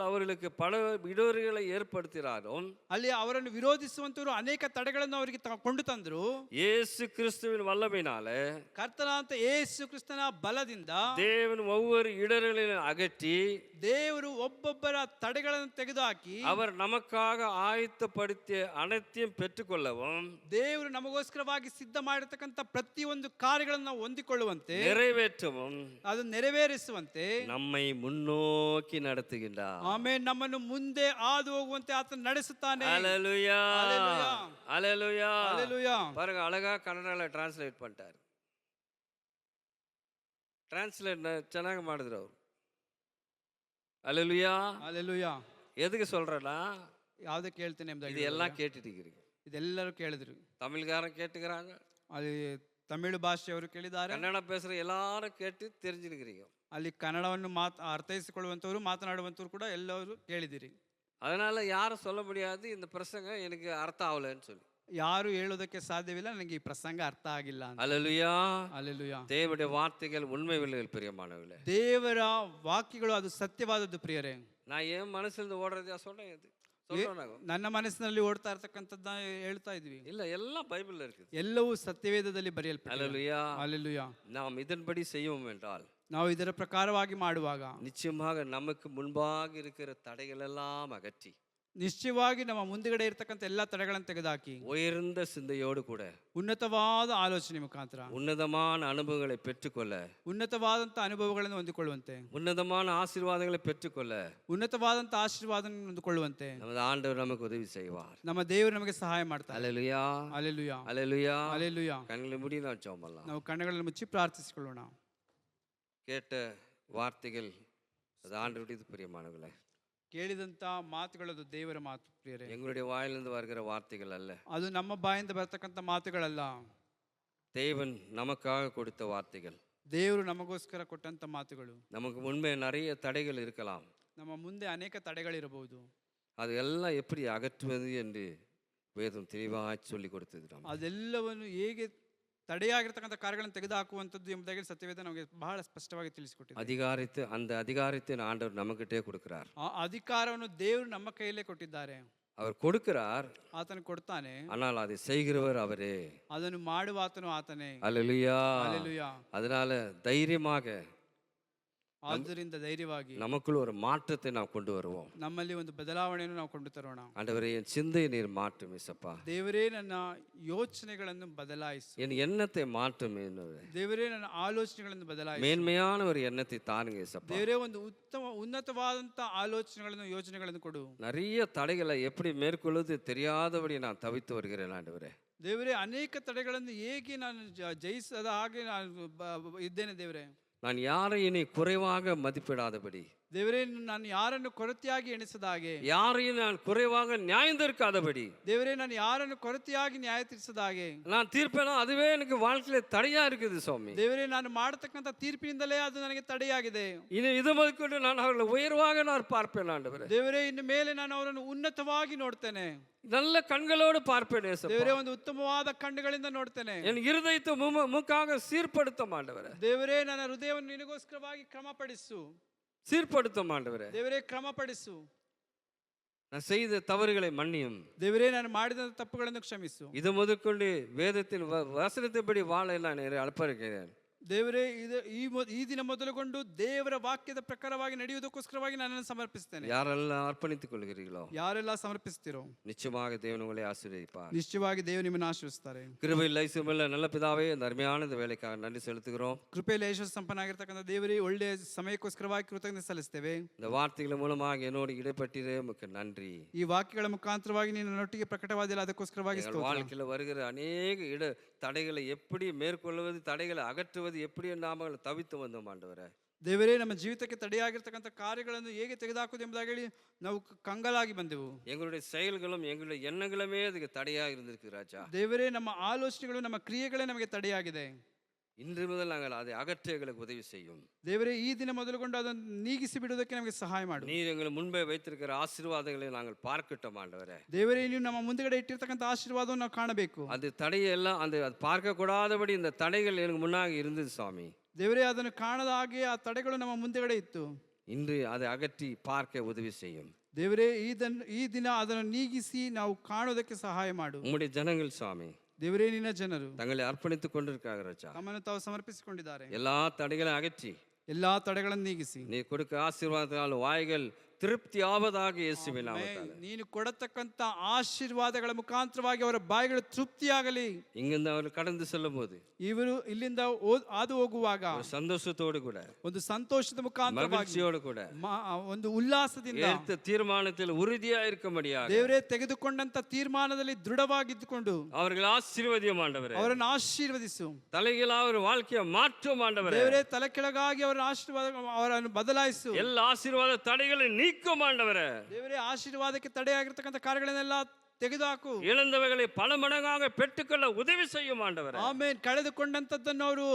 அவர்களுக்கு பல இடையூறுகளை ஏற்படுத்தினாலும் ಅಲ್ಲಿ ಅವರನ್ನು ವಿರೋಧಿಸುವಂತವರು ಅನೇಕ ತಡೆಗಳನ್ನು ಅವರಿಗೆ ಕೊಂಡು ತಂದರು. ಯೇಸು ಕ್ರಿಸ್ತುವಿನ ವಲ್ಲமையினாலே ಕರ್ತನಾದ ಯೇಸು ಕ್ರಿಸ್ತನ ಬಲದಿಂದ தேவன் ஒவ்வொரு இடர்களையும் அகற்றி ದೇವರು ಒಬ್ಬೊಬ್ಬರ ತಡೆಗಳನ್ನು ತೆಗೆದುಹಾಕಿ அவர் நமக்காக ஆயத்தப்படுத்திய அனைத்தையும் பெற்றுக்கொள்ளவும் ದೇವರು ನಮಗೋಸ್ಕರವಾಗಿ ಸಿದ್ಧ ಮಾಡಿರ್ತಕ್ಕಂಥ ಪ್ರತಿಯೊಂದು ಕಾರ್ಯಗಳನ್ನು ನಾವು ಹೊಂದಿಕೊಳ್ಳುವಂತೆ நிறைவேற்றவும் ಅದು ನೆರವೇರಿಸುವಂತೆ நம்மை முன்னோக்கி நடத்துகின்றார். ಆಮೆನ್. ನಮ್ಮನ್ನು ಮುಂದೆ ಹಾದು ಹೋಗುವಂತೆ ಆತನು ನಡೆಸುತ್ತಾನೆ. ஹல்லேலூயா, ஹல்லேலூயா, ஹல்லேலூயா, ஹல்லேலூயா. பாருங்க, அழகா ಕನ್ನಡல ಟ್ರಾನ್ಸ್ಲೇಟ್ பண்ணிட்டார். ಟ್ರಾನ್ಸ್ಲೇಟ್ ಚೆನ್ನಾಗಿ ಮಾಡಿದ್ರು ಅವರು. ஹல்லேலூயா, ಹಲ್ಲೆಲೂಯಾ. எதுக்கு சொல்றேன்னா ಯಾವುದಕ್ಕೆ ಹೇಳ್ತೇನೆ ಎಂಬುದಾಗಿ இதெல்லாம் கேட்டுட்டீங்க. ಇದೆಲ್ಲರೂ ಕೇಳಿದ್ರು. தமிழ்காரன் கேட்டுக்கிறாங்க, ಅಲ್ಲಿ ತಮಿಳು ಭಾಷೆಯವರು ಕೇಳಿದ್ದಾರೆ, ಕನ್ನಡ பேசுற எல்லாரும் கேட்டு தெரிஞ்சிருக்கிறீங்க. ಅಲ್ಲಿ ಕನ್ನಡವನ್ನು ಅರ್ಥೈಸಿಕೊಳ್ಳುವಂಥವ್ರು ಮಾತನಾಡುವಂಥವ್ರು ಕೂಡ ಎಲ್ಲರೂ ಕೇಳಿದಿರಿ. அதனால யாரும் சொல்ல முடியாது இந்த பிரசங்கம் எனக்கு அர்த்தம் ஆகலன்னு சொல்லி. ಯಾರು ಹೇಳೋದಕ್ಕೆ ಸಾಧ್ಯವಿಲ್ಲ ನನಗೆ ಈ ಪ್ರಸಂಗ ಅರ್ಥ ಆಗಿಲ್ಲ ಅಂತ. ஹல்லேலூயா, ಹಲ್ಲೆಲೂಯಾ. தேவனுடைய வார்த்தைகள் உண்மை உள்ளவைகள் பிரியமானவர்களே. ದೇವರ ವಾಕ್ಯಗಳು ಅದು ಸತ್ಯವಾದದ್ದು ಪ್ರಿಯರೇ. நான் என் மனசுல ஓடுறதா சொல்றேன். இது ನನ್ನ ಮನಸ್ಸಿನಲ್ಲಿ ಓಡ್ತಾ ಇರ್ತಕ್ಕಂಥದ್ದನ್ನ ಹೇಳ್ತಾ ಇದ್ವಿ. இல்ல, எல்லாம் பைபிள்ல இருக்குது. ಎಲ್ಲವೂ ಸತ್ಯವೇದದಲ್ಲಿ ಬರೆಯಲ್ಪಟ್ಟಿದೆ. ஹல்லேலூயா. ಹಲ್ಲೆಲೂಯಾ. நாம் இதன்படி செய்வோம் என்றால் ನಾವು ಇದರ ಪ್ರಕಾರವಾಗಿ ಮಾಡುವಾಗ நிச்சயமாக நமக்கு முன்பாக இருக்கிற தடைகள் எல்லாம் அகற்றி ನಿಶ್ಚಯವಾಗಿ ನಮ್ಮ ಮುಂದುಗಡೆ ಇರತಕ್ಕಂಥ ಎಲ್ಲ ತಡೆಗಳನ್ನು ತೆಗೆದುಹಾಕಿ உயர்ந்த சிந்தையோடு கூட ಉನ್ನತವಾದ ಆಲೋಚನೆ ಮುಖಾಂತರ உன்னதமான அனுபவங்களை பெற்றுக்கொள்ள, ಉನ್ನತವಾದಂಥ ಅನುಭವಗಳನ್ನು ಹೊಂದಿಕೊಳ್ಳುವಂತೆ, உன்னதமான ஆசீர்வாதங்களை பெற்றுக்கொள்ள ಉನ್ನತವಾದಂಥ ಆಶೀರ್ವಾದವನ್ನು ಹೊಂದಿಕೊಳ್ಳುವಂತೆ நமது ஆண்டவர் நமக்கு உதவி செய்வார். ನಮ್ಮ ದೇವರು ನಮಗೆ ಸಹಾಯ ಮಾಡ್ತಾರೆ. ஹல்லேலூயா, ಹಲ್ಲೆಲೂಯಾ, ஹல்லேலூயா, ಹಲ್ಲೆಲೂಯಾ. கண்களை மூடி நாம் ஜெபம் பண்ணலாம். ನಾವು ಕಣ್ಣುಗಳನ್ನು ಮುಚ್ಚಿ ಪ್ರಾರ್ಥಿಸಿಕೊಳ್ಳೋಣ. கேட்ட வார்த்தைகள் அது ஆண்டவருடையது பிரியமானவர்களே. ಕೇಳಿದಂಥ ಮಾತುಗಳದು ದೇವರ ಮಾತು ಪ್ರಿಯರೇ. எங்களுடைய வாயிலிருந்து வருகிற வார்த்தைகள் அல்ல, ಅದು ನಮ್ಮ ಬಾಯಿಂದ ಬರ್ತಕ್ಕಂಥ ಮಾತುಗಳಲ್ಲ, தேவன் நமக்காக கொடுத்த வார்த்தைகள். ದೇವರು ನಮಗೋಸ್ಕರ ಕೊಟ್ಟಂತ ಮಾತುಗಳು. நமக்கு முன்பே நிறைய தடைகள் இருக்கலாம். ನಮ್ಮ ಮುಂದೆ ಅನೇಕ ತಡೆಗಳಿರಬಹುದು. ಅದೆல்லாம் எப்படி அகற்றுவது என்று வேதம் தெளிவாய் சொல்லி கொடுத்தது ನಮಗೆ. ಅದೆಲ್ಲವನ್ನು ಹೇಗೆ ತಡೆಯಾಗಿರ್ತಕ್ಕಂಥ ಕಾರ್ಯಗಳನ್ನು ತೆಗೆದುಹಾಕುವಂಥದ್ದು ಎಂಬುದಾಗಿ ಸತ್ಯವೇದ ನಮಗೆ ಬಹಳ ಸ್ಪಷ್ಟವಾಗಿ ತಿಳಿಸಿಕೊಟ್ಟಿದೆ. அந்த அதிகாரத்தை ஆண்டவர் நம்மகிட்டே கொடுக்கிறார். ಆ ಅಧಿಕಾರವನ್ನು ದೇವರು ನಮ್ಮ ಕೈಯಲ್ಲೇ ಕೊಟ್ಟಿದ್ದಾರೆ. அவர் கொடுக்கிறார், ಆತನು ಕೊಡ್ತಾನೆ, ஆனால் அதை செய்கிறவர் அவரே. ಅದನ್ನು ಮಾಡುವ ಆತನು ಆತನೇ. அல்லேலூயா. ಹಲ್ಲೆಲೂಯಾ. அதனால தைரியமாக ಆದ್ದರಿಂದ ಧೈರ್ಯವಾಗಿ நமக்குள்ள ஒரு மாற்றத்தை நாம் கொண்டு வருவோம். ನಮ್ಮಲ್ಲಿ ಒಂದು ಬದಲಾವಣೆಯನ್ನು ನಾವು ಕೊಂಡು ತರೋಣ. ஆண்டவரே, என் சிந்தையை நீர் மாற்றும் ஏசப்பா. ದೇವರೇ ನನ್ನ ಯೋಚನೆಗಳನ್ನು ಬದಲಾಯಿಸು. என் எண்ணத்தை மாற்றும் ದೇವರೇ ನನ್ನ ಆಲೋಚನೆಗಳನ್ನು ಬದಲಾಯಿಸು. மேன்மையான ஒரு எண்ணத்தை தாருங்க ஏசப்பா. ದೇವರೇ ಒಂದು ಉನ್ನತವಾದಂತ ಆಲೋಚನೆಗಳನ್ನು ಯೋಚನೆಗಳನ್ನು ಕೊಡು. நிறைய தடைகளை எப்படி மேற்கொள்வது தெரியாதபடி நான் தவித்து வருகிறேன் ಆಂಡವರೇ. ದೇವರೇ, ಅನೇಕ ತಡೆಗಳನ್ನು ಹೇಗೆ ನಾನು ಜಯಿಸದ ಹಾಗೆ ನಾನು ಇದ್ದೇನೆ ದೇವರೇ. நான் யாரை இனி குறைவாக மதிப்பிடாதபடி, ದೇವರೇ, ನಾನು ಯಾರನ್ನು ಕೊರತೆಯಾಗಿ ಎಣಿಸದ ಹಾಗೆ, யாரையும் நான் குறைவாக நியாயம் தீர்க்காதபடி, ದೇವರೇ, ನಾನು ಯಾರನ್ನು ಕೊರತೆಯಾಗಿ ನ್ಯಾಯ ತೀರಿಸದ ಹಾಗೆ நான் தீர்ப்பேனோ அதுவே எனக்கு வாழ்க்கையில தடையா இருக்குது சுவாமி. ದೇವರೇ, ನಾನು ಮಾಡತಕ್ಕಂಥ ತೀರ್ಪಿನಿಂದಲೇ ಅದು ನನಗೆ ತಡೆಯಾಗಿದೆ. இனி இது முதற்கொண்டு நான் அவர்களை உயர்வாக நான் பார்ப்பேன் ஆண்டவரே. ದೇವರೇ, ಇನ್ನು ಮೇಲೆ ನಾನು ಅವರನ್ನು ಉನ್ನತವಾಗಿ ನೋಡ್ತೇನೆ. நல்ல ಕಣ್களோடு பார்ப்பேன் ஏசப்பா. ದೇವರೇ, ಒಂದು ಉತ್ತಮವಾದ ಕಣ್ಣುಗಳಿಂದ ನೋಡ್ತೇನೆ. என் இருதயத்தை முக்காக சீர்படுத்தும் ஆண்டவரೇ. ದೇವರೇ, ನನ್ನ ಹೃದಯವನ್ನು ನಿನಗೋಸ್ಕರವಾಗಿ ಕ್ರಮಪಡಿಸು. சீர்படுத்தும் ஆண்டவரೇ. ದೇವರೇ, ಕ್ರಮಪಡಿಸು. நான் செய்த தவறுகளை மன்னியும். ದೇವರೇ, ನಾನು ಮಾಡಿದ ತಪ್ಪುಗಳನ್ನು ಕ್ಷಮಿಸು. இது முதற்கொண்டு வேதத்தின் வசனத்தைப்படி வாழ நான் அழைப்பிருக்கிறேன். ದೇವರೇ, ಈ ದಿನ ಮೊದಲುಗೊಂಡು ದೇವರ ವಾಕ್ಯದ ಪ್ರಕಾರವಾಗಿ ನಡೆಯುವುದಕ್ಕೋಸ್ಕರವಾಗಿ ನನ್ನನ್ನು ಸಮರ್ಪಿಸ್ತೇನೆ. ಯಾರೆಲ್ಲ ಅರ್ಪಣಿಸಿக் கொள்கிறீர்களோ, ಯಾರೆಲ್ಲ ಸಮರ್ಪಿಸ್ತಿರೋ, நிச்சயமாக தேவன் உங்களை ஆசீர்வதிப்பார். ನಿಶ್ಚಯವಾಗಿ ದೇವರು ನಿಮ್ಮನ್ನು ಆಶೀರ್ವದಿಸುತ್ತಾರೆ. கிருபையில் ஐசுவல்ல நல்ல பிதாவே, இந்த அருமையான இந்த வேலைக்காக நன்றி செலுத்துகிறோம். ಕೃಪೆಯಲ್ಲಿ ಐಶ್ವರ್ಯ ಸಂಪನ್ನಾಗಿರ್ತಕ್ಕಂಥ ದೇವರೇ, ಒಳ್ಳೆಯ ಸಮಯಕ್ಕೋಸ್ಕರವಾಗಿ ಕೃತಜ್ಞತೆ ಸಲ್ಲಿಸ್ತೇವೆ. இந்த வார்த்தைಗಳ மூலமாக என்னோடு இடைப்பட்டிரே உமக்கு நன்றி. ಈ ವಾಕ್ಯಗಳ ಮುಖಾಂತರವಾಗಿ ನೀನು ನೊಟ್ಟಿಗೆ ಪ್ರಕಟವಾದಿಲ್ಲ, ಅದಕ್ಕೋಸ್ಕರವಾಗಿ எங்கள் வாழ்க்கையில் வருகிற அநேக தடைகளை எப்படி மேற்கொள்வது, தடைகளை அகற்றுவது எப்படி நாம தவித்து வந்தோம் ஆண்டவரே. ದೇವರೇ, ನಮ್ಮ ಜೀವಿತಕ್ಕೆ ತಡೆಯಾಗಿರ್ತಕ್ಕಂಥ ಕಾರ್ಯಗಳನ್ನು ಹೇಗೆ ತೆಗೆದುಹಾಕುವುದು ಎಂಬುದಾಗಿ ಹೇಳಿ ನಾವು ಕಂಗಾಲಾಗಿ ಬಂದೆವು. எங்களுடைய செயல்களும் எங்களுடைய எண்ணங்களுமே அதுக்கு தடையா இருந்திருக்கு ராஜா. ದೇವರೇ, ನಮ್ಮ ಆಲೋಚನೆಗಳು, ನಮ್ಮ ಕ್ರಿಯೆಗಳೇ ನಮಗೆ ತಡೆಯಾಗಿದೆ. இன்று முதல் நாங்கள் அதை அகற்ற எங்களுக்கு உதவி செய்யும். ದೇವರೇ, ಈ ದಿನ ಮೊದಲುಗೊಂಡು ಅದನ್ನು ನೀಗಿಸಿ ಬಿಡುವುದಕ್ಕೆ ನಮಗೆ ಸಹಾಯ ಮಾಡು. நீர் எங்கள் முன்பே வைத்திருக்கிற ஆசீர்வாதங்களை நாங்கள் பார்க்கட்டும் ஆண்டவரே. ದೇವರೇ, ನೀವು ನಮ್ಮ ಮುಂದುಗಡೆ ಇಟ್ಟಿರ್ತಕ್ಕಂಥ ಆಶೀರ್ವಾದವನ್ನು ನಾವು ಕಾಣಬೇಕು. அது தடையெல்லாம் அது பார்க்க கூடாதபடி இந்த தடைகள் எனக்கு முன்னாக இருந்தது சுவாமி. ದೇವರೇ, ಅದನ್ನು ಕಾಣದ ಹಾಗೆ ಆ ತಡೆಗಳು ನಮ್ಮ ಮುಂದುಗಡೆ ಇತ್ತು. இன்று அதை அகற்றி பார்க்க உதவி செய்யும். ದೇವರೇ, ಈ ದಿನ ಅದನ್ನು ನೀಗಿಸಿ ನಾವು ಕಾಣೋದಕ್ಕೆ ಸಹಾಯ ಮಾಡು. உம்முடைய ஜனங்கள் சுவாமி, ದೇವರೇ, ನಿನ್ನ ಜನರು தங்களை அர்ப்பணித்துக் கொண்டிருக்காங்க ராஜா. ತಮ್ಮನ್ನು ತಾವು ಸಮರ್ಪಿಸಿಕೊಂಡಿದ್ದಾರೆ. எல்லா தடைகளை அகற்றி ಎಲ್ಲಾ ತಡೆಗಳನ್ನು ನೀಗಿಸಿ நீ கொடுக்க ஆசீர்வாதத்தால் வாய்கள் திருப்தி ஆவதாக இயேசுவின் நாமத்தால். ನೀನು ಕೊಡತಕ್ಕಂತ ಆಶೀರ್ವಾದಗಳ ಮುಖಾಂತರವಾಗಿ ಅವರ ಬಾಯಿಗಳು ತೃಪ್ತಿಯಾಗಲಿ. இங்கிருந்து அவர் கடந்து செல்லும் போது ಇವರು ಇಲ್ಲಿಂದ ಹಾದು ಹೋಗುವಾಗ சந்தோஷத்தோடு கூட, ಒಂದು ಸಂತೋಷದ ಮುಖಾಂತರವಾಗಿ, மகிழ்ச்சியோடு கூட, ಒಂದು ಉಲ್ಲಾಸದಿಂದ எடுத்த தீர்மானத்தில் உறுதியா இருக்கும்படியாக ದೇವರೇ ತೆಗೆದುಕೊಂಡಂತ ತೀರ್ಮಾನದಲ್ಲಿ ದೃಢವಾಗಿದ್ದುಕೊಂಡು அவர்கள் ஆசீர்வதியும் ஆண்டவரೇ. ಅವರನ್ನು ಆಶೀರ್ವದಿಸು. தலைகீழா ஒரு வாழ்க்கையை மாற்றும் ஆண்டவரே. ದೇವರೇ, ತಲೆ ಕೆಳಗಾಗಿ ಅವರ ಆಶೀರ್ವಾದ ಅವರನ್ನು ಬದಲಾಯಿಸು. எல்லா ಆಶೀರ್ವಾದ ತಡೆகளை நீக்கும் ಆண்டವರೇ. ದೇವರೇ, ಆಶೀರ್ವಾದಕ್ಕೆ ತಡೆಯಾಗಿರ್ತಕ್ಕಂಥ ಕಾರ್ಯಗಳನ್ನೆಲ್ಲ ತೆಗೆದುಹಾಕು. இழந்தவைகளை பல மடங்காக பெற்றுக்கொள்ள ಉದವಿ செய்யும் ஆண்டவரೇ. ಆಮೇಲೆ ಕಳೆದುಕೊಂಡಂತದ್ದನ್ನು ಅವರು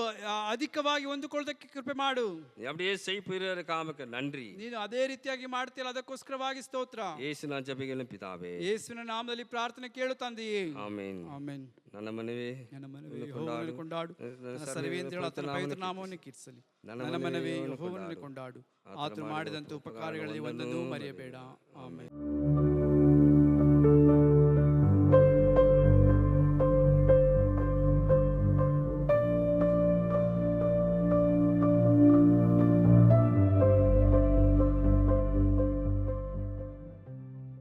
ಅಧಿಕವಾಗಿ ಹೊಂದಿಕೊಳ್ಳೋದಕ್ಕೆ ಕೃಪೆ ಮಾಡು. அப்படியே செய்கிறதுக்காக நன்றி. ನೀನು ಅದೇ ರೀತಿಯಾಗಿ ಮಾಡ್ತೀಯಲ್ಲ, ಅದಕ್ಕೋಸ್ಕರವಾಗಿ ಸ್ತೋತ್ರ. ಯೇಸುವಿನ ಜಪಗಳನ್ನು ಪಿತಾವೇ, ಯೇಸುವಿನ ನಾಮದಲ್ಲಿ ಪ್ರಾರ್ಥನೆ ಕೇಳು ತಂದೆಯೇ. ಆಮೆನ್. ಆಮೆನ್. ನನ್ನ ಮನವೇ ಯೆಹೋವನನ್ನು ಕೊಂಡಾಡು, ನನ್ನ ಸರ್ವೇಂದ್ರಿಯಗಳ ಆತನ ಪವಿತ್ರ ನಾಮವನ್ನು ಕೀರ್ತಿಸಲಿ. ನನ್ನ ಮನವೇ ಯೆಹೋವನನ್ನು ಕೊಂಡಾಡು, ಆತನು ಮಾಡಿದಂಥ ಉಪಕಾರಗಳಲ್ಲಿ ಒಂದನ್ನೂ ಮರೆಯಬೇಡ. ಆಮೆನ್.